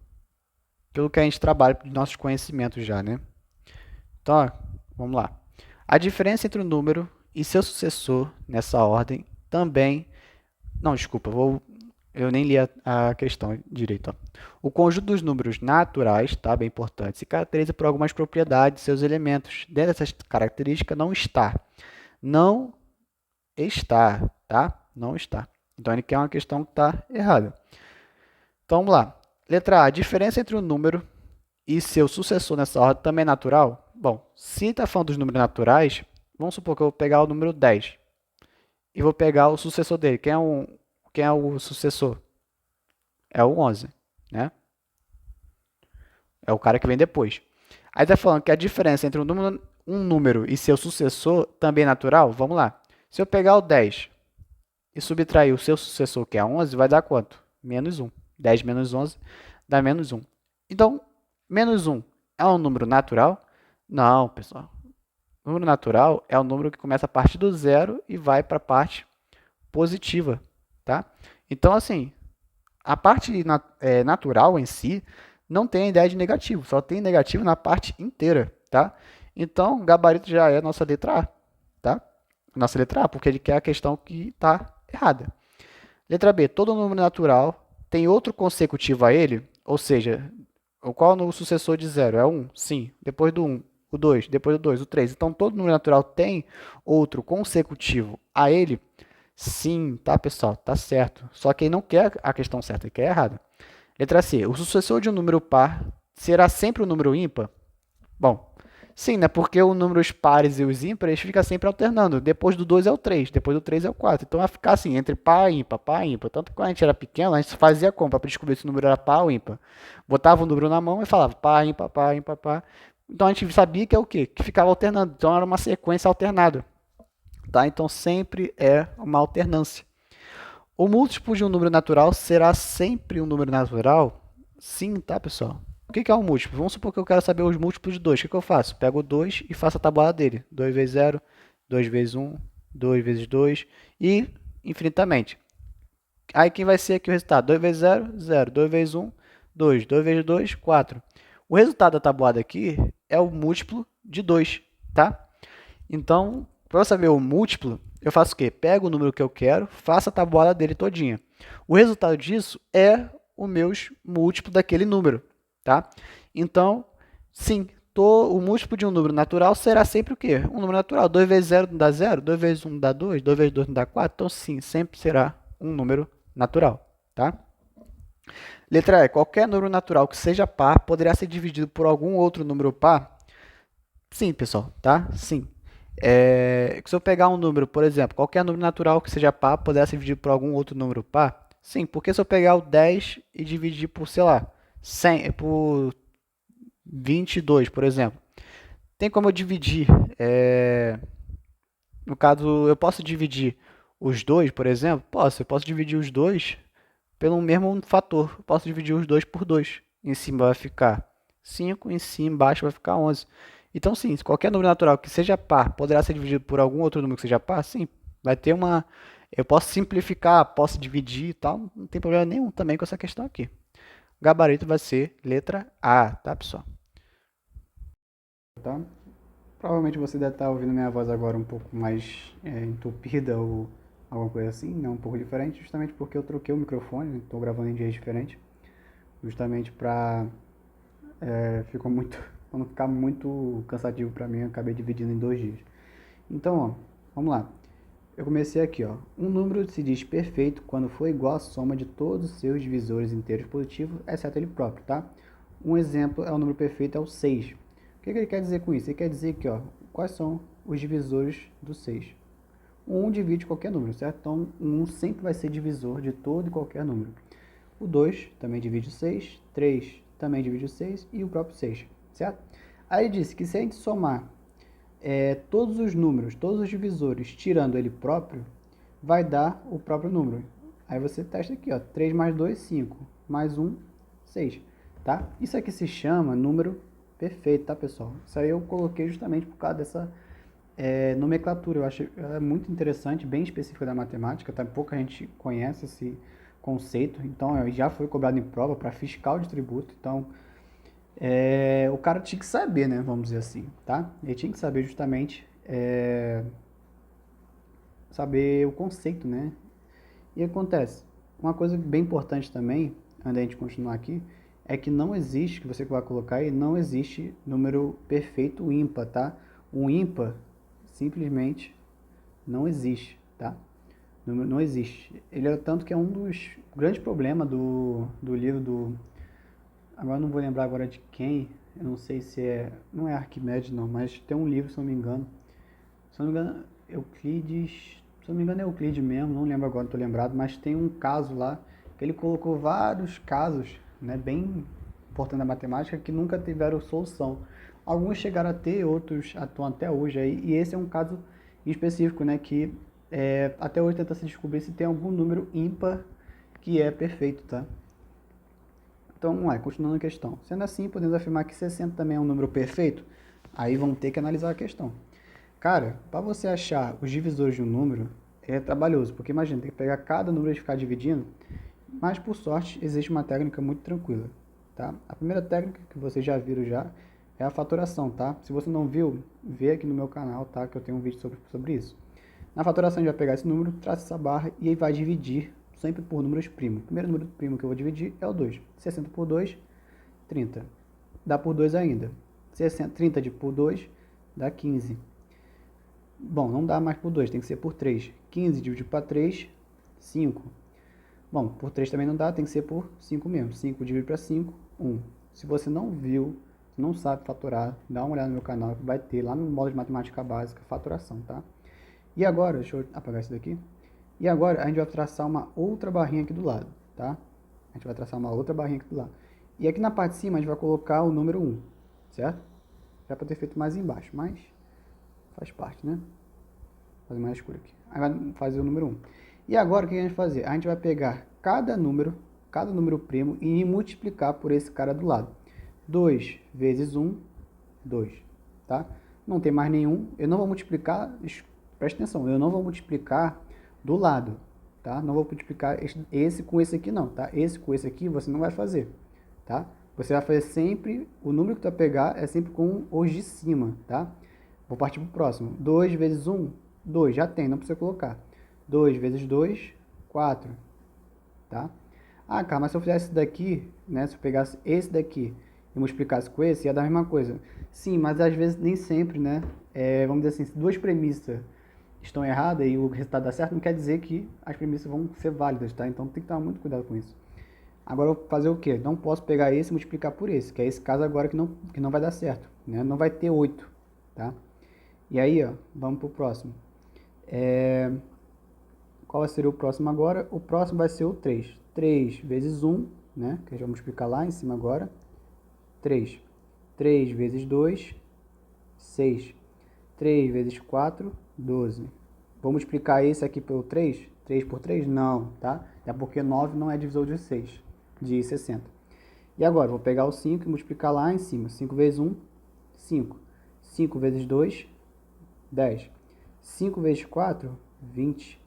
que a gente trabalha, dos nossos conhecimentos já, né? Então, ó, vamos lá. A diferença entre o número e seu sucessor nessa ordem também... Não, desculpa, eu nem li a questão direito. Ó. O conjunto dos números naturais, tá, bem importante, se caracteriza por algumas propriedades de seus elementos. Dentro dessas características não está, tá? Não está. Então, ele quer uma questão que está errada. Então, vamos lá. Letra A. A diferença entre o número e seu sucessor nessa ordem também é natural? Bom, se está falando dos números naturais, vamos supor que eu vou pegar o número 10 e vou pegar o sucessor dele. Quem é o sucessor? É o 11, né? É o cara que vem depois. Aí está falando que a diferença entre um número e seu sucessor também é natural? Vamos lá. Se eu pegar o 10 e subtrair o seu sucessor, que é 11, vai dar quanto? Menos 1. 10 menos 11 dá menos 1. Então, menos 1 é um número natural? Não, pessoal. O número natural é o número que começa a partir do zero e vai para a parte positiva, tá? Então, assim, a parte natural em si não tem a ideia de negativo, só tem negativo na parte inteira, tá? Então, o gabarito já é a nossa letra A, tá? Nossa letra A, porque ele quer a questão que está errada. Letra B, todo número natural tem outro consecutivo a ele, ou seja, qual é o sucessor de zero? É 1? Sim. Depois do 1, o 2, depois do 2, o 3. Então, todo número natural tem outro consecutivo a ele? Sim, tá, pessoal? Tá certo. Só que ele não quer a questão certa, ele quer a errada. Letra C. O sucessor de um número par será sempre um número ímpar? Bom, sim, né? Porque os números pares e os ímpares ficam sempre alternando. Depois do 2 é o 3, depois do 3 é o 4. Então vai ficar assim, entre par e ímpar, par e ímpar. Tanto que quando a gente era pequeno, a gente fazia como para descobrir se o número era par ou ímpar? Botava o número na mão e falava par, ímpar, par, ímpar, par. Então a gente sabia que é o quê? Que ficava alternando. Então era uma sequência alternada. Tá? Então sempre é uma alternância. O múltiplo de um número natural será sempre um número natural? Sim, tá, pessoal? O que é um múltiplo? Vamos supor que eu quero saber os múltiplos de 2. O que eu faço? Pego o 2 e faço a tabuada dele. 2 vezes 0, 2 vezes 1, 2 vezes 2 e infinitamente. Aí quem vai ser aqui o resultado? 2 vezes 0, 0. 2 vezes 1, 2. 2 vezes 2, 4. O resultado da tabuada aqui é o múltiplo de 2, tá? Então, para eu saber o múltiplo, eu faço o quê? Pego o número que eu quero, faço a tabuada dele todinha. O resultado disso é o meu múltiplo daquele número, tá? Então, sim, o múltiplo de um número natural será sempre o quê? Um número natural. 2 vezes 0 não dá 0, 2 vezes 1 não dá 2, 2 vezes 2 não dá 4. Então, sim, sempre será um número natural, tá? Letra E. Qualquer número natural que seja par poderá ser dividido por algum outro número par? Sim, pessoal, tá? Sim. Se eu pegar um número, por exemplo, qualquer número natural que seja par, poderá ser dividido por algum outro número par? Sim, porque se eu pegar o 10 e dividir por, sei lá, 100, por 22, por exemplo. Tem como eu dividir, no caso, eu posso dividir os dois, por exemplo? Posso, eu posso dividir os dois pelo mesmo fator. Eu posso dividir os dois por 2. Em cima vai ficar 5, em cima, embaixo vai ficar 11. Então, sim, se qualquer número natural que seja par poderá ser dividido por algum outro número que seja par, sim, vai ter uma. Eu posso simplificar, posso dividir e tal, não tem problema nenhum também com essa questão aqui. O gabarito vai ser letra A, tá, pessoal? Tá? Provavelmente você deve estar ouvindo minha voz agora um pouco mais entupida ou alguma coisa assim, né? Um pouco diferente, justamente porque eu troquei o microfone, estou gravando em dias diferentes, justamente para ficou muito, para não ficar muito cansativo para mim, eu acabei dividindo em 2 dias. Então, ó, vamos lá. Eu comecei aqui, ó. Um número se diz perfeito quando for igual à soma de todos os seus divisores inteiros positivos, exceto ele próprio, tá? Um exemplo é o número perfeito, é o 6. O que ele quer dizer com isso? Ele quer dizer que, ó, quais são os divisores do 6? O 1 divide qualquer número, certo? Então, o 1 sempre vai ser divisor de todo e qualquer número. O 2 também divide o 6, 3 também divide o 6 e o próprio 6, certo? Aí disse que se a gente somar todos os números, todos os divisores, tirando ele próprio, vai dar o próprio número. Aí você testa aqui, ó, 3 mais 2, 5, mais 1, 6, tá? Isso aqui se chama número perfeito, tá, pessoal? Isso aí eu coloquei justamente por causa dessa nomenclatura. Eu acho muito interessante, bem específica da matemática, tá? Pouca gente conhece esse conceito, então já foi cobrado em prova para fiscal de tributo, então o cara tinha que saber, né, vamos dizer assim, tá? Ele tinha que saber justamente, saber o conceito, né? E acontece, uma coisa bem importante também, antes da gente continuar aqui, é que não existe, que você vai colocar aí, não existe número perfeito ímpar, tá? Um ímpar simplesmente não existe, tá? Não existe. Ele é tanto que é um dos grandes problemas do livro do. Agora eu não vou lembrar agora de quem, eu não sei se é. Não é Arquimedes não, mas tem um livro, se não me engano. Se não me engano, Euclides. Se não me engano é Euclides mesmo, não lembro agora, não estou lembrado, mas tem um caso lá que ele colocou vários casos, né, bem importantes da matemática que nunca tiveram solução. Alguns chegaram a ter, outros atuam até hoje aí, e esse é um caso específico, né, que até hoje tenta se descobrir se tem algum número ímpar que é perfeito, tá? Então, vamos lá, continuando a questão. Sendo assim, podemos afirmar que 60 também é um número perfeito? Aí vamos ter que analisar a questão. Cara, para você achar os divisores de um número é trabalhoso, porque imagina, tem que pegar cada número e ficar dividindo, mas por sorte existe uma técnica muito tranquila, tá? A primeira técnica que vocês já viram já é a fatoração, tá? Se você não viu, vê aqui no meu canal, tá? Que eu tenho um vídeo sobre isso. Na fatoração a gente vai pegar esse número, traça essa barra e aí vai dividir sempre por números primos. O primeiro número primo que eu vou dividir é o 2. 60 por 2, 30. Dá por 2 ainda. 60, 30 por 2 dá 15. Bom, não dá mais por 2, tem que ser por 3. 15 dividido para 3, 5. Bom, por 3 também não dá, tem que ser por 5 mesmo. 5 dividido para 5, 1. Se você não viu, não sabe fatorar, dá uma olhada no meu canal que vai ter lá no módulo de matemática básica, fatoração, tá? E agora, deixa eu apagar isso daqui. E agora a gente vai traçar uma outra barrinha aqui do lado, tá? A gente vai traçar uma outra barrinha aqui do lado. E aqui na parte de cima a gente vai colocar o número 1, certo? Já para ter feito mais embaixo, mas faz parte, né? Fazer mais escuro aqui. Aí vai fazer o número 1. E agora o que a gente vai fazer? A gente vai pegar cada número primo e multiplicar por esse cara do lado. 2 vezes 1, 2, tá? Não tem mais nenhum, eu não vou multiplicar, preste atenção, eu não vou multiplicar do lado, tá? Não vou multiplicar esse com esse aqui não, tá? Esse com esse aqui você não vai fazer, tá? Você vai fazer sempre, o número que tu vai pegar é sempre com os de cima, tá? Vou partir para o próximo. 2 vezes 1, 2, já tem, não precisa colocar. 2 vezes 2, 4, tá? Ah, cara, mas se eu fizesse esse daqui, né, se eu pegasse esse daqui e multiplicasse com esse, ia dar a mesma coisa. Sim, mas às vezes nem sempre, né? Vamos dizer assim, se duas premissas estão erradas e o resultado dá certo, não quer dizer que as premissas vão ser válidas, tá? Então tem que tomar muito cuidado com isso. Agora eu vou fazer o quê? Não posso pegar esse e multiplicar por esse, que é esse caso agora que não vai dar certo, né? Não vai ter 8, tá? E aí, ó, vamos pro próximo. Qual seria o próximo agora? O próximo vai ser o 3. 3 vezes 1, né? Que a gente vai multiplicar lá em cima agora. 3. 3 vezes 2, 6. 3 vezes 4, 12. Vamos multiplicar esse aqui pelo 3? 3 por 3? Não, tá? É porque 9 não é divisor de 6, de 60. E agora, vou pegar o 5 e multiplicar lá em cima. 5 vezes 1, 5. 5 vezes 2, 10. 5 vezes 4, 20.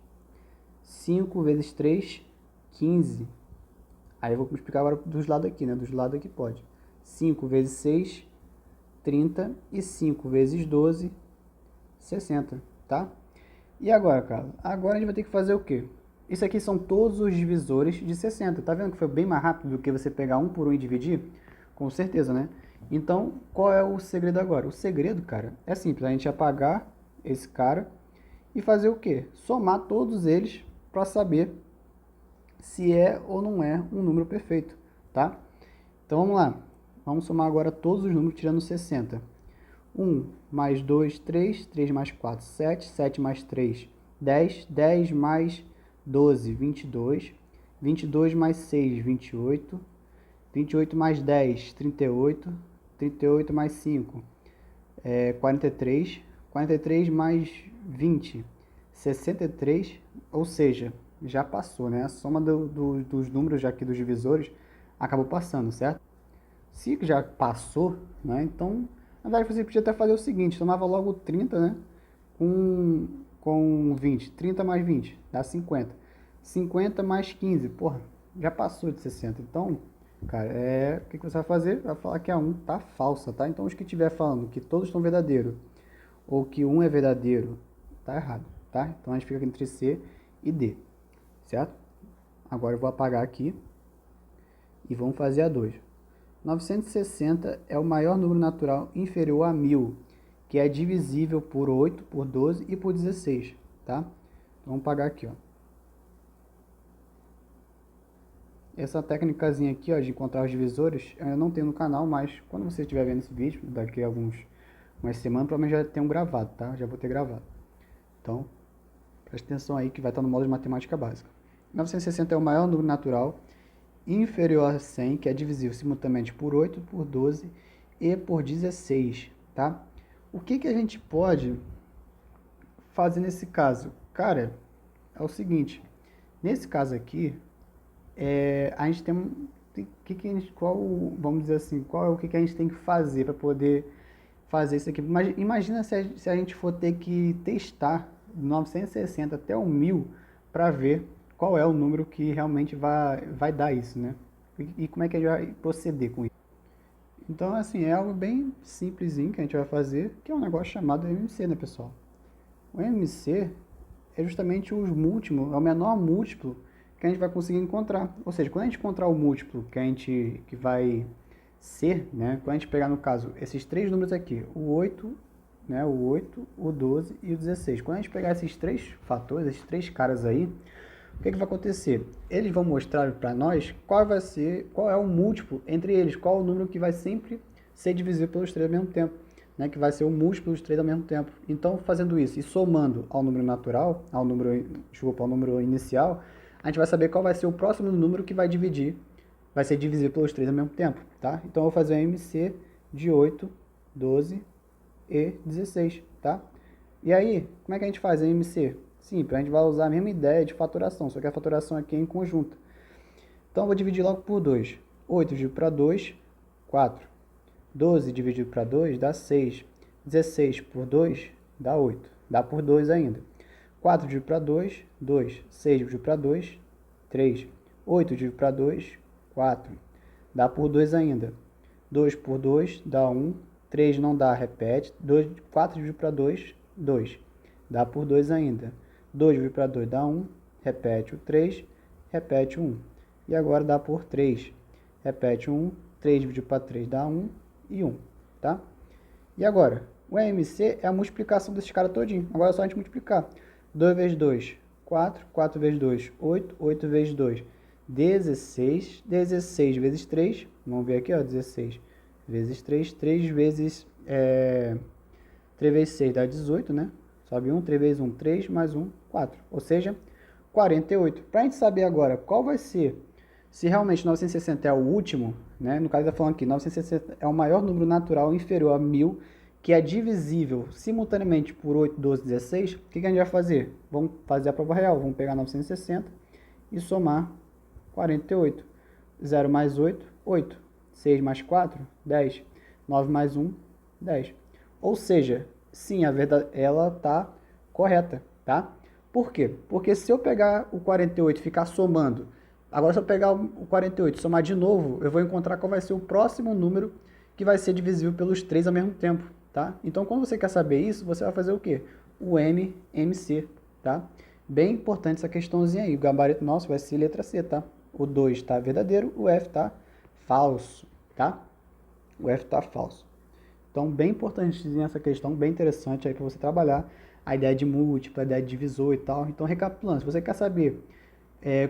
5 vezes 3, 15. Aí eu vou multiplicar agora dos lados aqui, né? Dos lados aqui pode. 5 vezes 6, 30. E 5 vezes 12, 60, tá? E agora, cara? Agora a gente vai ter que fazer o quê? Isso aqui são todos os divisores de 60. Tá vendo que foi bem mais rápido do que você pegar um por um e dividir? Com certeza, né? Então, qual é o segredo agora? O segredo, cara, é simples. A gente apagar esse cara e fazer o quê? Somar todos eles para saber se é ou não é um número perfeito, tá? Então vamos lá. Vamos somar agora todos os números tirando 60. 1 mais 2, 3. 3 mais 4, 7. 7 mais 3, 10. 10 mais 12, 22. 22 mais 6, 28. 28 mais 10, 38. 38 mais 5, 43. 43 mais 20, 63. Ou seja, já passou, né? A soma dos números aqui dos divisores acabou passando, certo? Se já passou, né? Então, na verdade, você podia até fazer o seguinte, tomava logo 30, né? Com 20. 30 mais 20 dá 50. 50 mais 15, porra, já passou de 60. Então, cara, o que você vai fazer? Vai falar que a 1 tá falsa, tá? Então, os que estiver falando que todos estão verdadeiros ou que 1 é verdadeiro, tá errado, tá? Então, a gente fica entre C e D, certo? Agora eu vou apagar aqui e vamos fazer a 2. 960 é o maior número natural inferior a 1000, que é divisível por 8, por 12 e por 16, tá? Então, vamos pagar aqui, ó. Essa técnicazinha aqui, ó, de encontrar os divisores, eu não tenho no canal, mas quando você estiver vendo esse vídeo, daqui a umas semanas, provavelmente já tenho gravado, tá? Já vou ter gravado. Então, preste atenção aí que vai estar no modo de matemática básica. 960 é o maior número natural inferior a 100, que é divisível simultaneamente por 8, por 12 e por 16, tá? O que a gente pode fazer nesse caso? Cara, é o seguinte, nesse caso aqui, a gente tem vamos dizer assim, qual é o que a gente tem que fazer para poder fazer isso aqui? Imagina se a gente for ter que testar 960 até o 1000 para ver qual é o número que realmente vai dar isso, né? E como é que a gente vai proceder com isso. Então, assim, é algo bem simplesinho que a gente vai fazer, que é um negócio chamado MMC, né, pessoal? O MMC é justamente os múltiplos, é o menor múltiplo que a gente vai conseguir encontrar. Ou seja, quando a gente encontrar o múltiplo que vai ser, né, quando a gente pegar, no caso, esses três números aqui, o 8, né, o 8, o 12 e o 16. Quando a gente pegar esses três fatores, esses três caras aí, o que vai acontecer? Eles vão mostrar para nós qual é o múltiplo entre eles, qual é o número que vai sempre ser divisível pelos três ao mesmo tempo, né? Que vai ser o múltiplo dos três ao mesmo tempo. Então, fazendo isso e somando ao número natural, ao número inicial, a gente vai saber qual vai ser o próximo número que vai ser divisível pelos três ao mesmo tempo, tá? Então, eu vou fazer um MC de 8, 12 e 16, tá? E aí, como é que a gente faz a MC? Simples, a gente vai usar a mesma ideia de fatoração, só que a fatoração aqui é em conjunto. Então, eu vou dividir logo por 2. 8 dividido para 2, 4. 12 dividido para 2 dá 6. 16 por 2 dá 8. Dá por 2 ainda. 4 dividido para 2, 2. 6 dividido para 2, 3. 8 dividido para 2, 4. Dá por 2 ainda. 2 por 2 dá 1. 3 não dá, repete. 4 dividido para 2, 2. Dá por 2 ainda. 2 dividido para 2 dá 1. Repete o 3. Repete o 1. E agora dá por 3. Repete o 1. 3 dividido para 3 dá 1 e 1. Tá? E agora? O MC é a multiplicação desse cara todinho. Agora é só a gente multiplicar. 2 vezes 2, 4. 4 vezes 2, 8. 8 vezes 2, 16. 16 vezes 3. Vamos ver aqui, ó. 16 vezes 3. 3 vezes 3 vezes 6 dá 18, né? Sobe 1, 3 vezes 1, 3, mais 1, 4. Ou seja, 48. Para a gente saber agora qual vai ser, Se realmente 960 é o último, né? No caso está falando aqui, 960 é o maior número natural inferior a 1000, que é divisível simultaneamente por 8, 12, 16, o que a gente vai fazer? Vamos fazer a prova real, vamos pegar 960 e somar 48. 0 mais 8, 8. 6 mais 4, 10. 9 mais 1, 10. Ou seja, sim, a verdade, ela está correta, tá? Por quê? Porque se eu pegar o 48 e ficar somando, agora se eu pegar o 48 e somar de novo, eu vou encontrar qual vai ser o próximo número que vai ser divisível pelos 3 ao mesmo tempo, tá? Então, quando você quer saber isso, você vai fazer o quê? O MMC, tá? Bem importante essa questãozinha aí. O gabarito nosso vai ser letra C, tá? O 2 está verdadeiro, o F está falso, tá? O F está falso. Então, bem importante essa questão, bem interessante aí para você trabalhar a ideia de múltiplo, a ideia de divisor e tal. Então, recapitulando, se você quer saber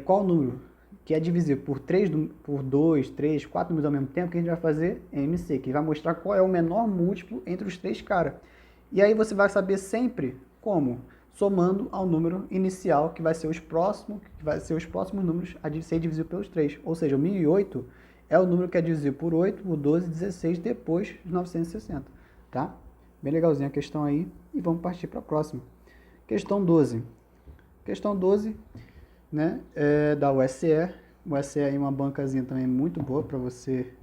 qual número que é divisível por 3, por 2, 3, 4 números ao mesmo tempo, que a gente vai fazer MC, que vai mostrar qual é o menor múltiplo entre os três caras. E aí você vai saber sempre como? Somando ao número inicial, que vai ser os próximos números a ser divisível pelos 3. Ou seja, o 1008 é o número que é divisível por 8, por 12, 16, depois de 960. Tá? Bem legalzinha a questão aí. E vamos partir para a próxima. Questão 12. Questão 12, né, é da USE. O USE é uma bancazinha também muito boa para você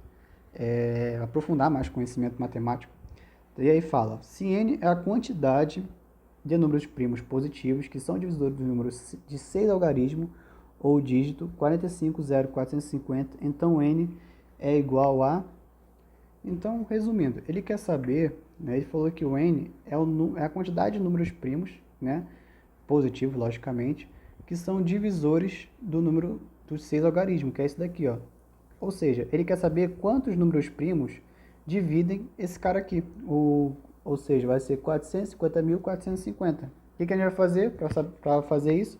aprofundar mais conhecimento matemático. E aí fala, se n é a quantidade de números primos positivos que são divisores dos números de 6 algarismo ou dígito 45,0450, então n é igual a... Então, resumindo, ele quer saber, né, ele falou que o n é a quantidade de números primos, né, positivo, logicamente, que são divisores do número dos 6 algarismos, que é esse daqui, ó. Ou seja, ele quer saber quantos números primos dividem esse cara aqui. Ou seja, vai ser 450.450. O que a gente vai fazer para fazer isso?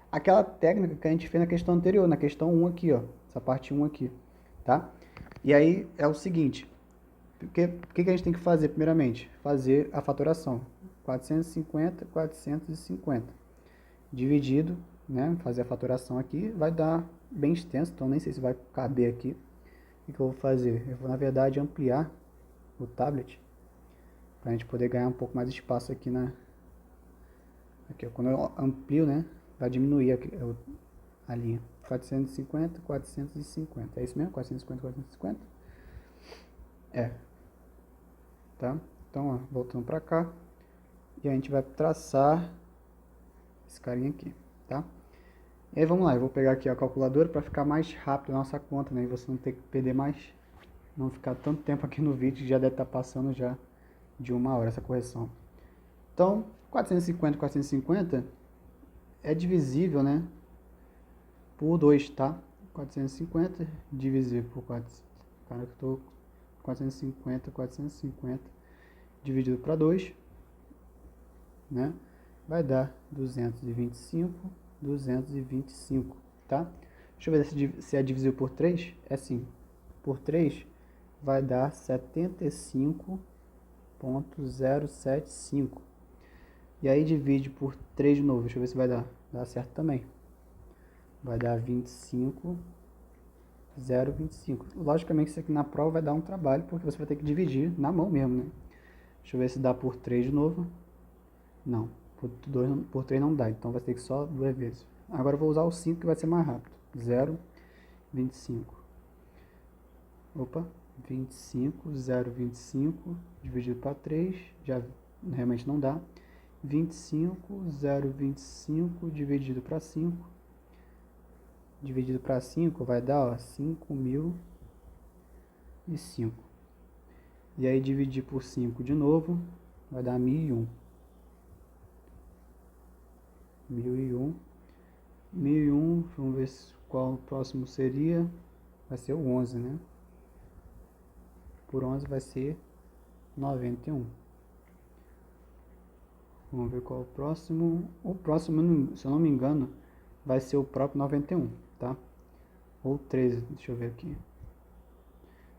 Aquela técnica que a gente fez na questão anterior, na questão 1 aqui, ó. Essa parte 1 aqui, tá? E aí é o seguinte, o que a gente tem que fazer primeiramente? Fazer a fatoração. 450, 450. Dividido, né? Fazer a fatoração aqui, vai dar bem extenso, então nem sei se vai caber aqui. O que eu vou fazer? Eu vou, na verdade, ampliar o tablet para a gente poder ganhar um pouco mais de espaço aqui na... Aqui, ó, quando eu amplio, né? Vai diminuir aqui, a linha. 450, 450. É isso mesmo? 450, 450? É. Tá? Então, ó, voltando para cá. E a gente vai traçar esse carinha aqui, tá? E aí vamos lá, eu vou pegar aqui a calculadora para ficar mais rápido a nossa conta, né? E você não ter que perder mais, não ficar tanto tempo aqui no vídeo, que já deve estar passando já de 1 hora essa correção. Então, 450, 450 é divisível, né, por 2, tá? 450 divisível por 4, cara, eu tô 450, 450 dividido para 2, né? Vai dar 225, 225, tá? Deixa eu ver se é divisível por 3. É sim. Por 3 vai dar 75,075. E aí divide por 3 de novo. Deixa eu ver se vai dar. Dá certo também. Vai dar 25,025. Logicamente isso aqui na prova vai dar um trabalho, porque você vai ter que dividir na mão mesmo, né? Deixa eu ver se dá por 3 de novo. Não. Por 3 não dá, então vai ter que só 2 vezes. Agora eu vou usar o 5 que vai ser mais rápido. 0,25. Opa, 25, 0,25 dividido para 3, já realmente não dá. 25, 0,25 dividido para 5. Dividido para 5 vai dar, ó, 5.005. E aí dividir por 5 de novo, vai dar 1.001. 1.001. 1.001, vamos ver qual o próximo seria. Vai ser o 11, né? Por 11 vai ser 91. Vamos ver qual é o próximo. O próximo, se eu não me engano, vai ser o próprio 91, tá? Ou 13, deixa eu ver aqui.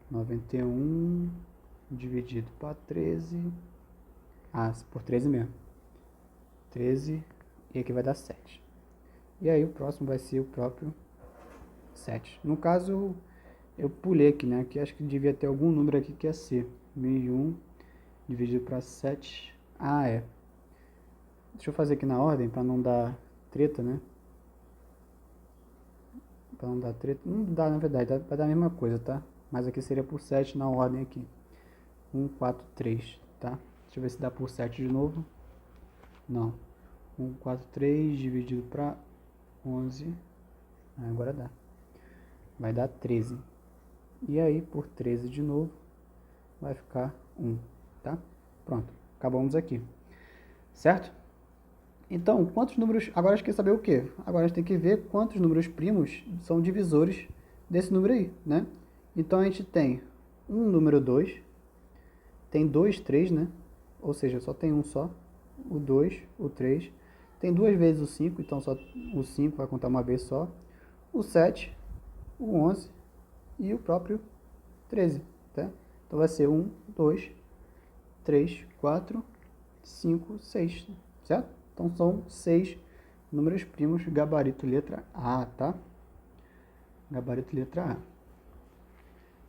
91 dividido para 13. Ah, por 13 mesmo. 13 e aqui vai dar 7. E aí o próximo vai ser o próprio 7. No caso, eu pulei aqui, né? Aqui acho que devia ter algum número aqui que é C. 1001 dividido para 7. Ah, é. Deixa eu fazer aqui na ordem para não dar treta, né? Para não dar treta. Não dá, na verdade, vai dar a mesma coisa, tá? Mas aqui seria por 7 na ordem aqui. 1, 4, 3, tá? Deixa eu ver se dá por 7 de novo. Não. 1, 4, 3 dividido para 11. Ah, agora dá. Vai dar 13. E aí, por 13 de novo, vai ficar 1, tá? Pronto. Acabamos aqui. Certo? Então, quantos números... Agora a gente quer saber o quê? Agora a gente tem que ver quantos números primos são divisores desse número aí, né? Então, a gente tem um número 2, tem 2, 3, né? Ou seja, só tem um só. O 2, o 3. Tem duas vezes o 5, então só o 5 vai contar uma vez só. O 7, o 11 e o próprio 13, tá? Então vai ser 1, 2, 3, 4, 5, 6, certo? Então são 6 números primos, gabarito letra A, tá? Gabarito letra A.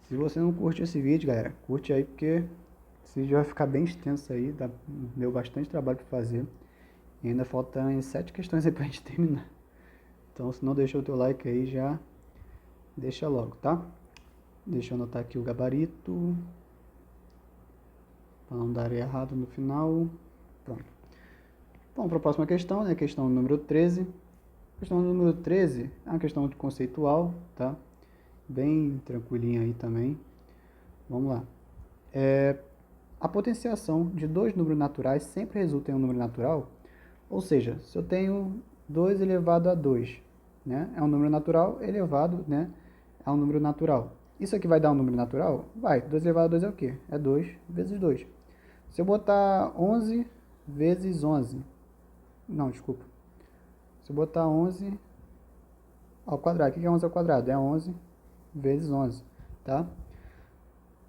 Se você não curte esse vídeo, galera, curte aí porque esse vídeo vai ficar bem extenso aí, deu bastante trabalho para fazer. E ainda faltam 7 questões aí pra gente terminar. Então se não deixou o teu like aí, já deixa logo, tá? Deixa eu anotar aqui o gabarito, para não dar errado no final. Pronto. Então, para a próxima questão, né? Questão número 13. Questão número 13 é uma questão conceitual, tá? Bem tranquilinha aí também. Vamos lá. A potenciação de dois números naturais sempre resulta em um número natural. Ou seja, se eu tenho 2 elevado a 2, né? É um número natural elevado, né? A um número natural. Isso aqui vai dar um número natural? Vai. 2 elevado a 2 é o quê? É 2 vezes 2. Se eu botar 11 vezes 11... Não, desculpa. Se eu botar 11 ao quadrado. O que é 11 ao quadrado? É 11 vezes 11, tá?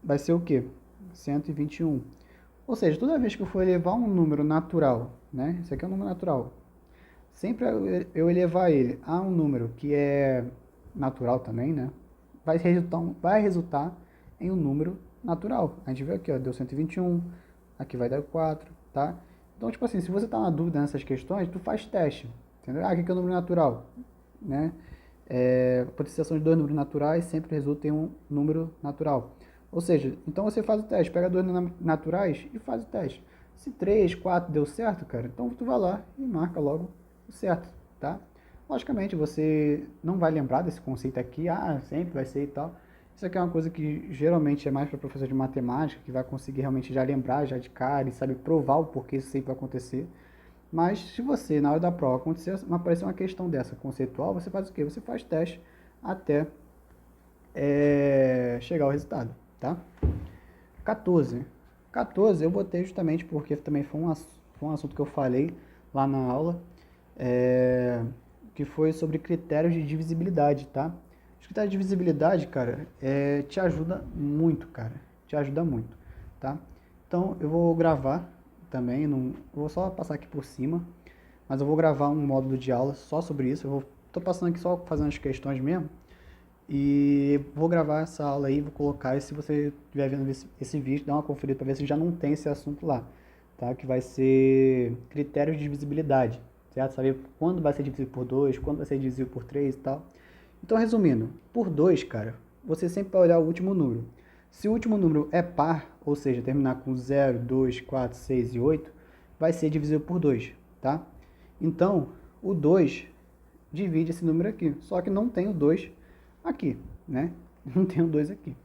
Vai ser o quê? 121. Ou seja, toda vez que eu for elevar um número natural, né? Isso aqui é um número natural. Sempre eu elevar ele a um número que é natural também, né? Vai resultar em um número natural. A gente viu aqui, ó, deu 121, aqui vai dar 4, tá? Então, tipo assim, se você tá na dúvida nessas questões, tu faz teste, entendeu? Ah, o que é o número natural, né? A potenciação de dois números naturais sempre resulta em um número natural. Ou seja, então você faz o teste, pega dois naturais e faz o teste. Se 3, 4 deu certo, cara, então tu vai lá e marca logo o certo, tá? Logicamente, você não vai lembrar desse conceito aqui, sempre vai ser e tal. Isso aqui é uma coisa que geralmente é mais para professor de matemática, que vai conseguir realmente já lembrar já de cara e sabe provar o porquê isso sempre vai acontecer. Mas se você, na hora da prova, aparecer uma questão dessa conceitual, você faz o quê? Você faz teste até chegar ao resultado, tá? 14. 14 eu botei justamente porque também foi um assunto que eu falei lá na aula, que foi sobre critérios de divisibilidade, tá? Os critérios de divisibilidade, cara, te ajuda muito, cara. Te ajuda muito, tá? Então, eu vou gravar também, eu vou só passar aqui por cima, mas eu vou gravar um módulo de aula só sobre isso. Tô passando aqui só fazendo as questões mesmo. E vou gravar essa aula aí, vou colocar, e se você estiver vendo esse vídeo, dá uma conferida para ver se já não tem esse assunto lá, tá? Que vai ser critérios de divisibilidade, certo? Saber quando vai ser dividido por 2, quando vai ser dividido por 3 e tal. Então, resumindo, por 2, cara, você sempre vai olhar o último número. Se o último número é par, ou seja, terminar com 0, 2, 4, 6 e 8, vai ser divisível por 2, tá? Então, o 2 divide esse número aqui, só que não tem o 2 aqui, né? Não tem o 2 aqui.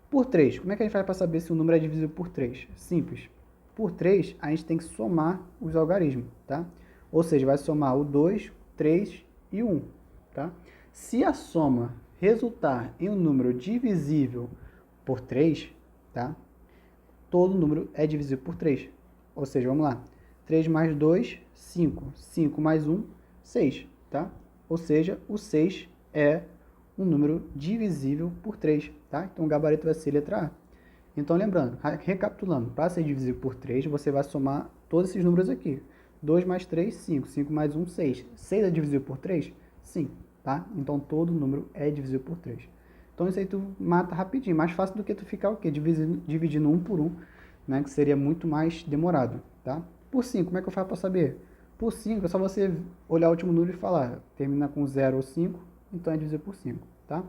Por 3, como é que a gente faz para saber se o número é divisível por 3? Simples. Por 3, a gente tem que somar os algarismos, tá? Ou seja, vai somar o 2, 3 e 1, tá? Se a soma resultar em um número divisível por 3, tá? Todo número é divisível por 3. Ou seja, vamos lá. 3 mais 2, 5. 5 mais 1, 6, tá? Ou seja, o 6 é um número divisível por 3, tá? Então o gabarito vai ser letra A. Então lembrando, recapitulando, para ser divisível por 3, você vai somar todos esses números aqui. 2 mais 3, 5. 5 mais 1, 6. 6 é divisível por 3? Sim. tá? Então todo número é divisível por 3. Então isso aí tu mata rapidinho, mais fácil do que tu ficar o quê? Dividindo um por um, né? Que seria muito mais demorado, tá? Por 5, como é que eu faço para saber? Por 5 é só você olhar o último número e falar, termina com 0 ou 5, então é divisível por 5, tá?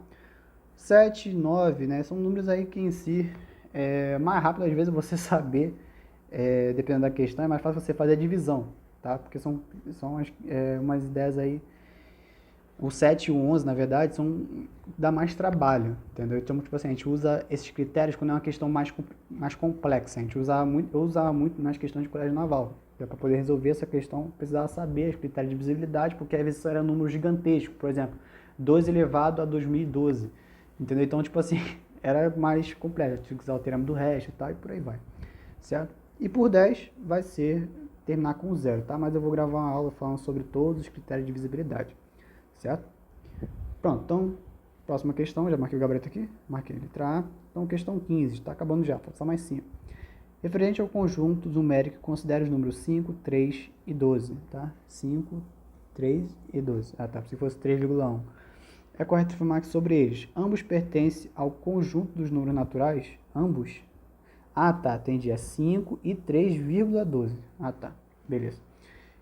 7, 9, né? São números aí que em si é mais rápido às vezes você saber, dependendo da questão, é mais fácil você fazer a divisão, tá? Porque são umas ideias aí. O 7 e o 11, na verdade, dá mais trabalho, entendeu? Então, tipo assim, a gente usa esses critérios quando é uma questão mais complexa. A gente eu usava muito nas questões de colégio naval. Para poder resolver essa questão, precisava saber os critérios de divisibilidade, porque às vezes era um número gigantesco. Por exemplo, 2 elevado a 2012, entendeu? Então, tipo assim, era mais complexo. Tinha que usar o teorema do resto e tal, e por aí vai, certo? E por 10 vai ser terminar com 0, tá? Mas eu vou gravar uma aula falando sobre todos os critérios de divisibilidade, certo? Pronto, então, próxima questão, já marquei o gabarito aqui, marquei a letra A. Então, questão 15, está acabando já, falta só mais 5. Referente ao conjunto numérico, considere os números 5, 3 e 12, tá? 5, 3 e 12. Ah, tá, se fosse 3,1. É correto afirmar que sobre eles, ambos pertencem ao conjunto dos números naturais? Ambos? Ah, tá, entendi, é 5 e 3,12. Ah, tá, beleza.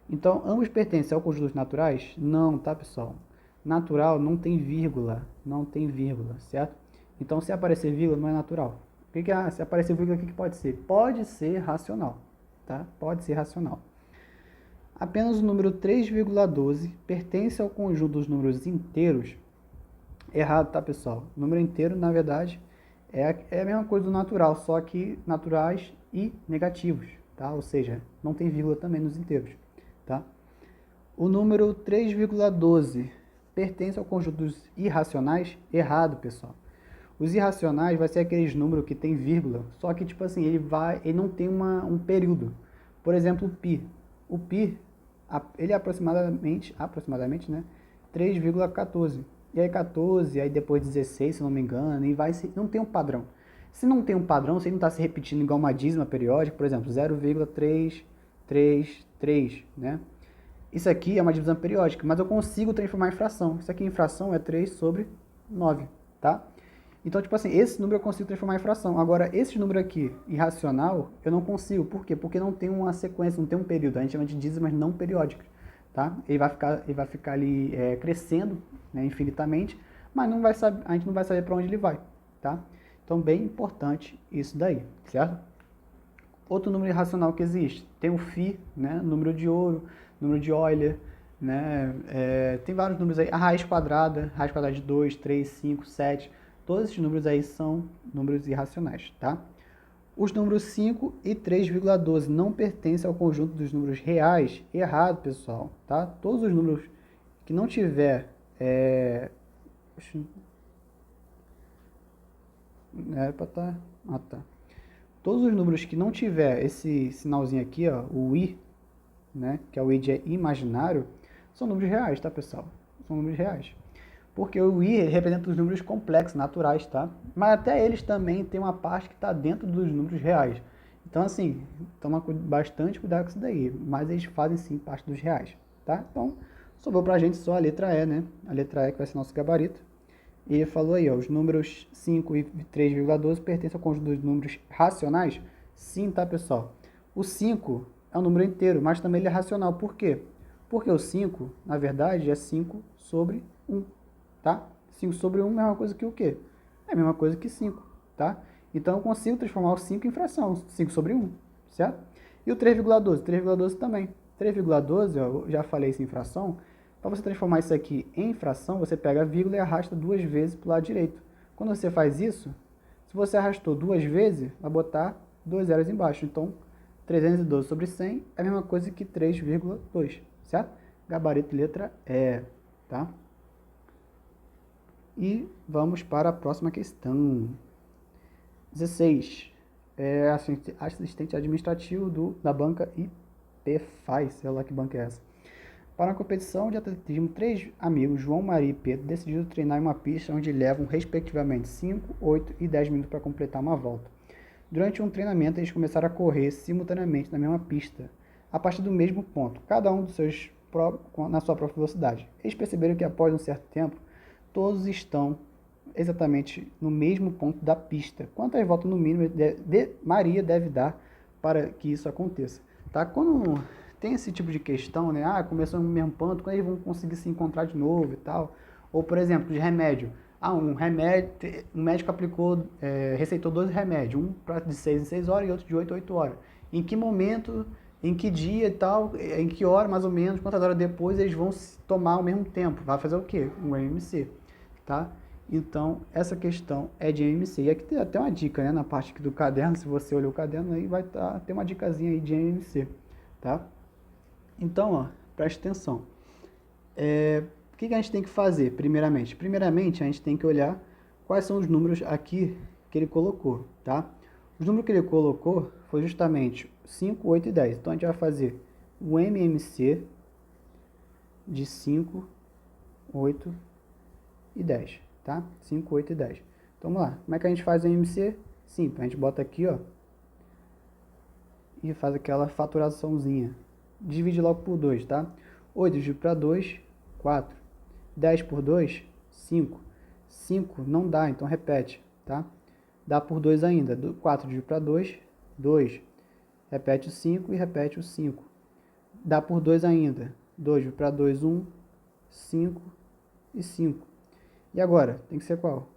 Então, ambos pertencem ao conjunto dos naturais? Não, tá, pessoal? Natural não tem vírgula, certo? Então, se aparecer vírgula, não é natural. Se aparecer vírgula, o que pode ser? Pode ser racional, tá? Pode ser racional. Apenas o número 3,12 pertence ao conjunto dos números inteiros? Errado, tá, pessoal? O número inteiro, na verdade, é a mesma coisa do natural, só que naturais e negativos, tá? Ou seja, não tem vírgula também nos inteiros, tá? O número 3,12 pertence ao conjunto dos irracionais? Errado, pessoal. Os irracionais vai ser aqueles números que tem vírgula, só que tipo assim, ele não tem um período. Por exemplo, o π. O π, ele é aproximadamente, né, 3,14. E aí 14, aí depois 16, se não me engano, e não tem um padrão. Se não tem um padrão, se ele não está se repetindo igual uma dízima periódica, por exemplo, 0,333, né? Isso aqui é uma divisão periódica, mas eu consigo transformar em fração. Isso aqui em fração é 3 sobre 9, tá? Então, tipo assim, esse número eu consigo transformar em fração. Agora, esse número aqui, irracional, eu não consigo. Por quê? Porque não tem uma sequência, não tem um período. A gente chama de dízimas não periódicas, tá? Ele vai ficar ali crescendo, né, infinitamente, mas a gente não vai saber para onde ele vai, tá? Então, bem importante isso daí, certo? Outro número irracional que existe, tem o φ, né, número de ouro, número de Euler, né, tem vários números aí, a raiz quadrada de 2, 3, 5, 7, todos esses números aí são números irracionais, tá? Os números 5 e 3,12 não pertencem ao conjunto dos números reais. Errado, pessoal, tá? Todos os números que não tiver... Era pra estar... Ah, tá. Todos os números que não tiver esse sinalzinho aqui, ó, o i, né, que é o i de imaginário, são números reais, tá, pessoal? São números reais. Porque o i representa os números complexos, naturais, tá? Mas até eles também têm uma parte que está dentro dos números reais. Então, assim, toma bastante cuidado com isso daí. Mas eles fazem, sim, parte dos reais, tá? Então, sobrou pra gente só a letra E, né? A letra E que vai ser nosso gabarito. E ele falou aí, ó, os números 5 e 3,12 pertencem ao conjunto dos números racionais? Sim, tá, pessoal? O 5 é um número inteiro, mas também ele é racional. Por quê? Porque o 5, na verdade, é 5 sobre 1, tá? 5 sobre 1 é a mesma coisa que o quê? É a mesma coisa que 5, tá? Então eu consigo transformar o 5 em fração, 5 sobre 1, certo? E o 3,12? 3,12 também. 3,12, eu já falei isso em fração. Para você transformar isso aqui em fração, você pega a vírgula e arrasta duas vezes para o lado direito. Quando você faz isso, se você arrastou duas vezes, vai botar 2 zeros embaixo. Então, 312 sobre 100 é a mesma coisa que 3,2, certo? Gabarito letra E, tá? E vamos para a próxima questão. 16. Assistente administrativo da banca IPFAS, sei lá que banca é essa. Para uma competição de atletismo, 3 amigos, João, Maria e Pedro, decidiram treinar em uma pista onde levam, respectivamente, 5, 8 e 10 minutos para completar uma volta. Durante um treinamento, eles começaram a correr simultaneamente na mesma pista, a partir do mesmo ponto. Cada um dos seus na sua própria velocidade. Eles perceberam que após um certo tempo, todos estão exatamente no mesmo ponto da pista. Quantas voltas no mínimo Maria deve dar para que isso aconteça? Tá? Quando tem esse tipo de questão, né? Começou no mesmo ponto, quando eles vão conseguir se encontrar de novo e tal. Ou, por exemplo, de remédio. Um médico aplicou, receitou 2 remédios, um de 6 em 6 horas e outro de 8 em 8 horas. Em que momento, em que dia e tal, em que hora mais ou menos, quantas horas depois eles vão tomar ao mesmo tempo? Vai fazer o quê? Um MMC, tá? Então, essa questão é de MMC. E aqui tem até uma dica, né, na parte aqui do caderno, se você olhar o caderno aí, vai ter uma dicasinha aí de MMC, tá? Então, ó, preste atenção. O que a gente tem que fazer, primeiramente? Primeiramente, a gente tem que olhar quais são os números aqui que ele colocou, tá? Os números que ele colocou foi justamente 5, 8 e 10. Então, a gente vai fazer o MMC de 5, 8 e 10, tá? 5, 8 e 10. Então, vamos lá. Como é que a gente faz o MMC? Simples, a gente bota aqui, ó, e faz aquela faturaçãozinha. Divide logo por 2, tá? 8 dividido para 2, 4. 10 por 2, 5. 5 não dá, então repete, tá? Dá por 2 ainda. 4 dividido para 2, 2. Repete o 5 e repete o 5. Dá por 2 ainda. 2 dividido para 2, 1. 5 e 5. E agora? Tem que ser qual?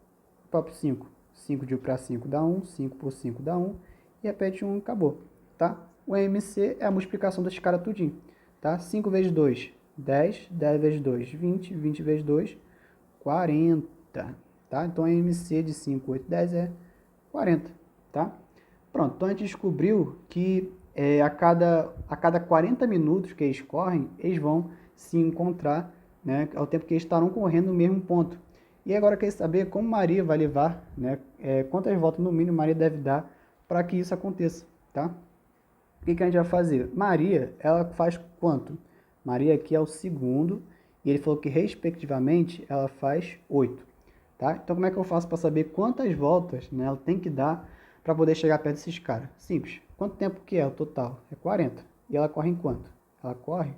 O próprio 5. 5 dividido para 5 dá 1. 5 por 5 dá 1. E repete 1 e acabou, tá? O MMC é a multiplicação desses caras tudinho, tá? 5 vezes 2, 10. 10 vezes 2, 20. 20 vezes 2, 40, tá? Então, a MC de 5, 8, 10 é 40, tá? Pronto, então a gente descobriu que a cada 40 minutos que eles correm, eles vão se encontrar, né, ao tempo que eles estarão correndo no mesmo ponto. E agora quer saber como Maria vai levar, né, quantas voltas no mínimo Maria deve dar para que isso aconteça, tá? O que a gente vai fazer? Maria, ela faz quanto? Maria aqui é o segundo, e ele falou que, respectivamente, ela faz 8. Tá? Então, como é que eu faço para saber quantas voltas, né, ela tem que dar para poder chegar perto desses caras? Simples. Quanto tempo que é o total? É 40. E ela corre em quanto? Ela corre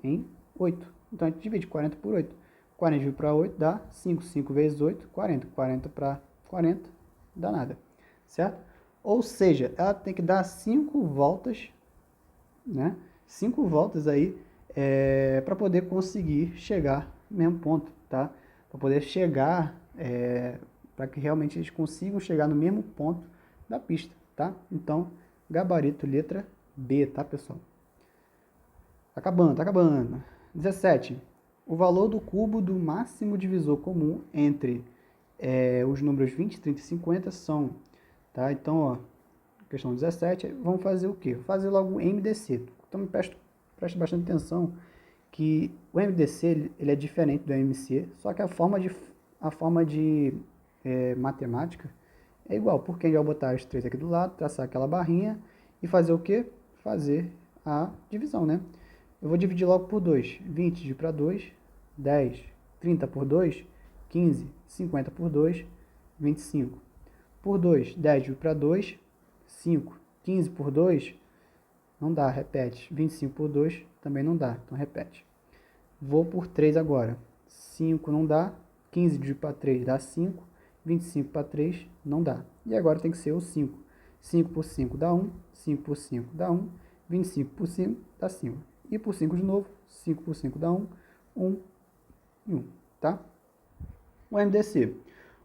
em 8. Então, a gente divide 40 por 8. 40 dividido para 8 dá 5. 5 vezes 8, 40. 40 para 40, dá nada. Certo? Ou seja, ela tem que dar 5 voltas, né? 5 voltas aí, para poder conseguir chegar no mesmo ponto, tá? Para poder chegar, para que realmente eles consigam chegar no mesmo ponto da pista, tá? Então, gabarito letra B, tá, pessoal? Tá acabando, tá acabando. 17. O valor do cubo do máximo divisor comum entre os números 20, 30 e 50 são, tá? Então, ó, questão 17, vamos fazer o quê? Fazer logo o MDC. Então, preste bastante atenção que o MDC ele é diferente do MC, só que a forma de matemática é igual, porque a gente vai botar os 3 aqui do lado, traçar aquela barrinha e fazer o quê? Fazer a divisão, né? Eu vou dividir logo por 2. 20 dividido para 2, 10. 30 por 2, 15. 50 por 2, 25. Por 2, 10 dividido para 2, 5. 15 por 2, não dá, repete. 25 por 2 também não dá, então repete. Vou por 3 agora. 5 não dá, 15 dividido para 3 dá 5, 25 para 3 não dá. E agora tem que ser o 5. 5 por 5 dá 1, 5 por 5 dá 1, 25 por 5 dá 5. E por 5 de novo, 5 por 5 dá 1, 1 e 1, tá? O MDC.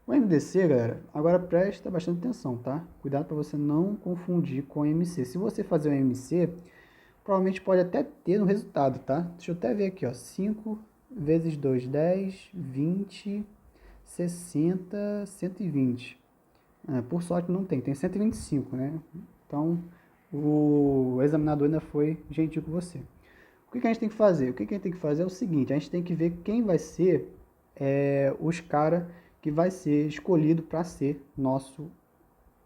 O MDC, galera, agora presta bastante atenção, tá? Cuidado para você não confundir com o MC. Se você fazer o MC, provavelmente pode até ter no resultado, tá? Deixa eu até ver aqui, ó. 5 vezes 2, 10, 20, 60, 120. Por sorte não tem 125, né? Então, o examinador ainda foi gentil com você. O que a gente tem que fazer? O que a gente tem que fazer é o seguinte, a gente tem que ver quem vai ser os caras que vai ser escolhido para ser nosso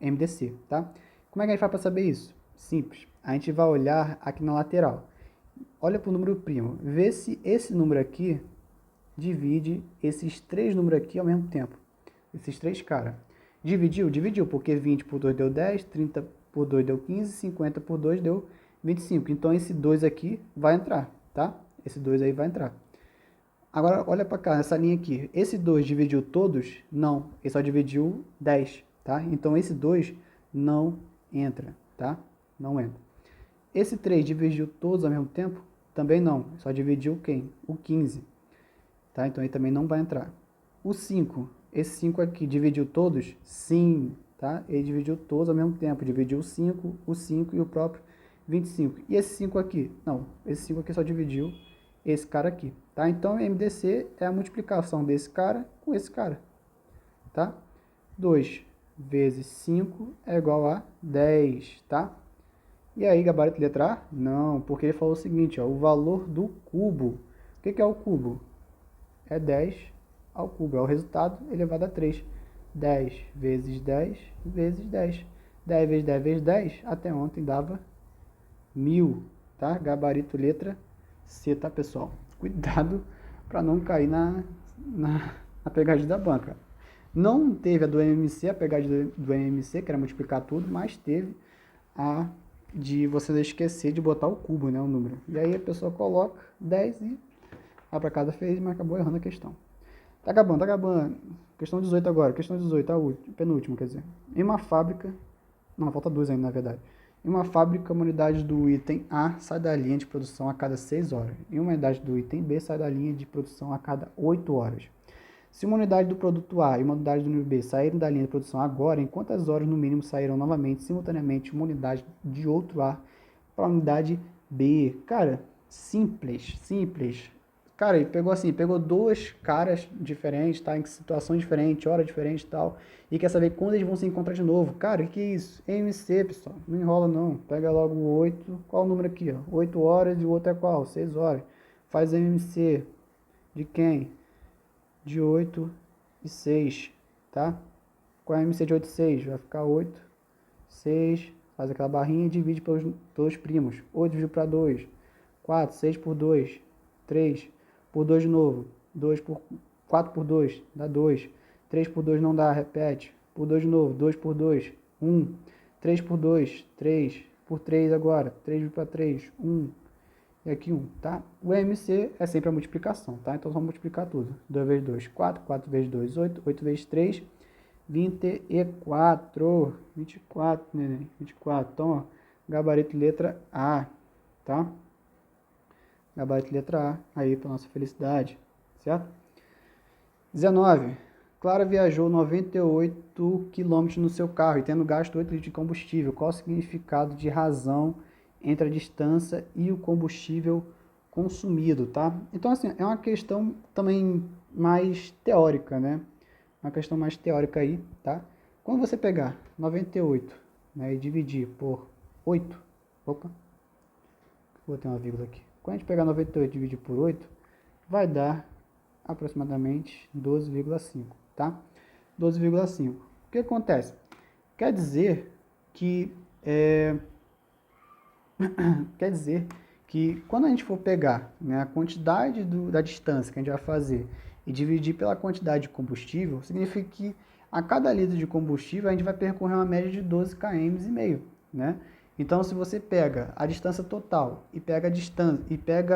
MDC, tá? Como é que a gente faz para saber isso? Simples. A gente vai olhar aqui na lateral. Olha para o número primo. Vê se esse número aqui divide esses 3 números aqui ao mesmo tempo. Esses 3 caras. Dividiu? Dividiu, porque 20 por 2 deu 10, 30 por 2 deu 15, 50 por 2 deu 25. Então, esse 2 aqui vai entrar, tá? esse 2 aí vai entrar. Agora, olha para cá, essa linha aqui. Esse 2 dividiu todos? Não, ele só dividiu 10, tá? Então, esse 2 não entra, tá? Não entra. Esse 3 dividiu todos ao mesmo tempo? Também não, só dividiu quem? O 15, tá? Então, ele também não vai entrar. O 5, esse 5 aqui dividiu todos? Sim, tá? Ele dividiu todos ao mesmo tempo, dividiu o 5 e o próprio 25. E esse 5 aqui? Não, esse 5 aqui só dividiu esse cara aqui, tá? Então, MDC é a multiplicação desse cara com esse cara, tá? 2 vezes 5 é igual a 10, tá? E aí, gabarito letra A? Não, porque ele falou o seguinte, ó, o valor do cubo. O que é o cubo? É 10 ao cubo, é o resultado elevado a 3. 10 vezes 10 vezes 10. 10 vezes 10 vezes 10, até ontem dava 1000, tá? Gabarito letra C, tá, pessoal? Cuidado para não cair na pegadinha da banca. Não teve a do MMC, a pegadinha do MMC, que era multiplicar tudo, mas teve a de você não esquecer de botar o cubo, né, o número. E aí a pessoa coloca 10 e vai para casa feliz, mas acabou errando a questão. Tá acabando, tá acabando. Questão 18 agora. Questão 18, a última, penúltima, quer dizer. Em uma fábrica... Não, falta duas ainda, na verdade. Em uma fábrica, uma unidade do item A sai da linha de produção a cada 6 horas. Em uma unidade do item B sai da linha de produção a cada 8 horas. Se uma unidade do produto A e uma unidade do nível B saírem da linha de produção agora, em quantas horas no mínimo sairão novamente, simultaneamente, uma unidade de outro A para a unidade B? Cara, simples, simples. Cara, ele pegou assim, pegou dois caras diferentes, tá? Em situações diferentes, hora diferente e tal. E quer saber quando eles vão se encontrar de novo. Cara, que é isso? MC, pessoal. Não enrola não. Pega logo o 8. Qual o número aqui, ó? 8 horas e o outro é qual? 6 horas. Faz MC. De quem? De 8 e 6, tá? Qual é a MC de 8 e 6? Vai ficar 8, 6. Faz aquela barrinha e divide pelos primos. 8 dividido para 2. 4, 6 por 2. 3 por 2 de novo, 4 por 2, dá 2, 3 por 2 não dá, repete, por 2 de novo, 2 por 2, 1, 3 por 2, 3, por 3 agora, 3 para 3, 1, e aqui 1, tá? O MC é sempre a multiplicação, tá? Então vamos multiplicar tudo, 2 vezes 2, 4, 4 vezes 2, 8, 8 vezes 3, 24, 24, neném, 24, então, ó, gabarito letra A, tá? Gabarito letra A, aí para nossa felicidade, certo? 19. Clara viajou 98 km no seu carro e tendo gasto 8 litros de combustível. Qual o significado de razão entre a distância e o combustível consumido, tá? Então, assim, é uma questão também mais teórica, né? Uma questão mais teórica aí, tá? Quando você pegar 98, né, e dividir por 8, opa, vou ter uma vírgula aqui. Quando a gente pegar 98 e dividir por 8, vai dar aproximadamente 12,5, tá? 12,5. O que acontece? Quer dizer que quando a gente for pegar, né, a quantidade da distância que a gente vai fazer e dividir pela quantidade de combustível, significa que a cada litro de combustível a gente vai percorrer uma média de 12 km e meio, né? Então, se você pega a distância total e pega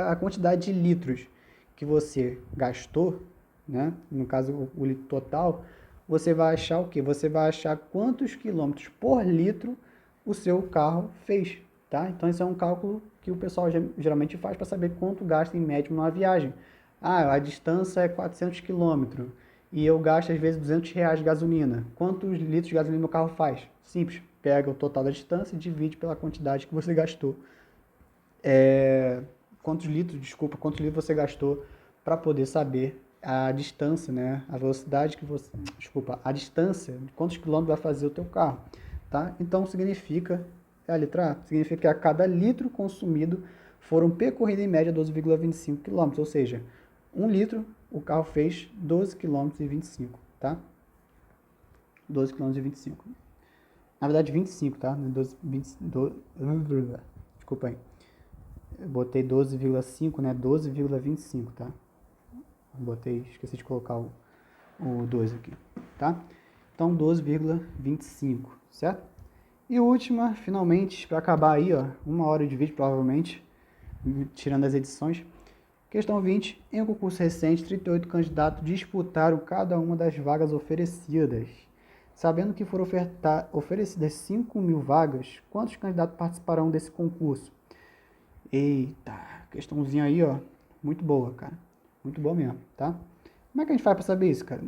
a quantidade de litros que você gastou, né? No caso, o litro total, você vai achar o quê? Você vai achar quantos quilômetros por litro o seu carro fez, tá? Então, esse é um cálculo que o pessoal geralmente faz para saber quanto gasta em média numa viagem. Ah, a distância é 400 quilômetros e eu gasto às vezes R$ 200 de gasolina. Quantos litros de gasolina meu carro faz? Simples. Pega o total da distância e divide pela quantidade que você gastou. Quantos litros você gastou para poder saber a distância, né? A velocidade que você... a distância, quantos quilômetros vai fazer o teu carro, tá? Então, significa, a letra A, significa que a cada litro consumido foram percorridos em média 12,25 km, ou seja, 1 litro o carro fez 12,25 km, tá? 12,25 km. Na verdade, 25, tá? 12, 20, desculpa aí. Eu botei 12,5, né? 12,25, tá? Esqueci de colocar o 2 aqui, tá? Então, 12,25, certo? E última, finalmente, para acabar aí, ó, 1 hora de vídeo, provavelmente, tirando as edições. Questão 20. Em um concurso recente, 38 candidatos disputaram cada uma das vagas oferecidas. Sabendo que foram oferecidas 5.000 vagas, quantos candidatos participarão desse concurso? Eita, questãozinha aí, ó, muito boa, cara. Muito boa mesmo, tá? Como é que a gente faz para saber isso, cara?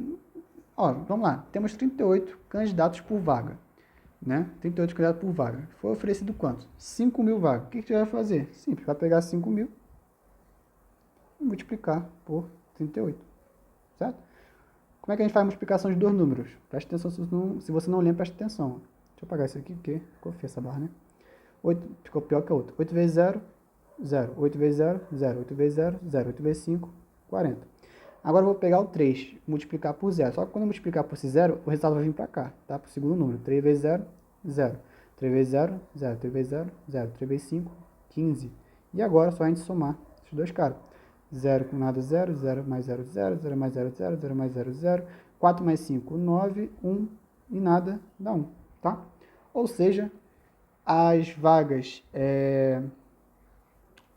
Ó, vamos lá. Temos 38 candidatos por vaga, né? 38 candidatos por vaga. Foi oferecido quanto? 5.000 vagas. O que a gente vai fazer? Simples, vai pegar 5.000 e multiplicar por 38, certo? Como é que a gente faz a multiplicação de dois números? Preste atenção, se você não lembra, preste atenção. Deixa eu apagar isso aqui, porque ficou feia essa barra, né? 8, ficou pior que a outra. 8 vezes 0, 0. 8 vezes 0, 0. 8 vezes 0, 0. 8 vezes 5, 40. Agora eu vou pegar o 3, multiplicar por 0. Só que quando eu multiplicar por esse 0, o resultado vai vir para cá, tá? Para o segundo número. 3 vezes 0, 0. 3 vezes 0, 0. 3 vezes 0, 0. 3 vezes 5, 15. E agora é só a gente somar esses dois caras. 0 com nada, 0. 0 mais 0, 0. 0 mais 0, 0. 0 mais 0, 0. 4 mais 5, 9. 1 e nada dá 1, tá? Ou seja, as vagas,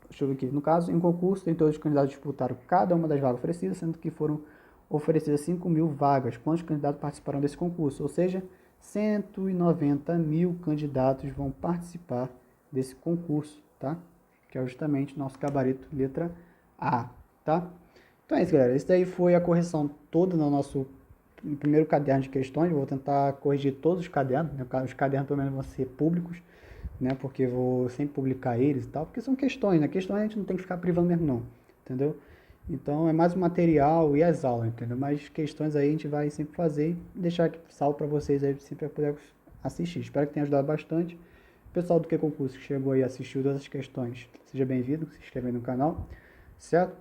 deixa eu ver aqui, no caso, em concurso, tem todos os candidatos disputaram cada uma das vagas oferecidas, sendo que foram oferecidas 5.000 vagas. Quantos candidatos participaram desse concurso? Ou seja, 190.000 candidatos vão participar desse concurso, tá? Que é justamente o nosso gabarito letra A, tá? Então é isso, galera. Esse daí foi a correção toda no nosso primeiro caderno de questões. Eu vou tentar corrigir todos os cadernos, né? Os cadernos pelo menos vão ser públicos, né? Porque eu vou sempre publicar eles e tal, porque são questões, né? Questões a gente não tem que ficar privando mesmo não, entendeu? Então é mais o material e as aulas, entendeu? Mas questões aí a gente vai sempre fazer e deixar aqui salvo para vocês aí sempre poder assistir. Espero que tenha ajudado bastante. O pessoal do Que Concurso que chegou aí e assistiu todas as questões, seja bem-vindo, se inscreve aí no canal, certo?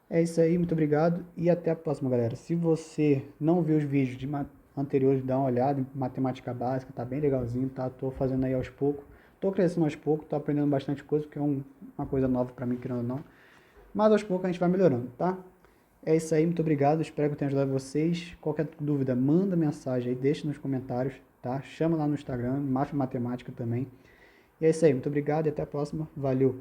É isso aí, muito obrigado e até a próxima, galera. Se você não viu os vídeos anteriores, dá uma olhada em matemática básica, tá bem legalzinho, tá? Tô fazendo aí aos poucos. Tô crescendo aos poucos, tô aprendendo bastante coisa, porque é uma coisa nova para mim, querendo ou não. Mas aos poucos a gente vai melhorando, tá? É isso aí, muito obrigado, espero que eu tenha ajudado vocês. Qualquer dúvida, manda mensagem aí, deixa nos comentários, tá? Chama lá no Instagram, Mafia Matemática também. E é isso aí, muito obrigado e até a próxima. Valeu!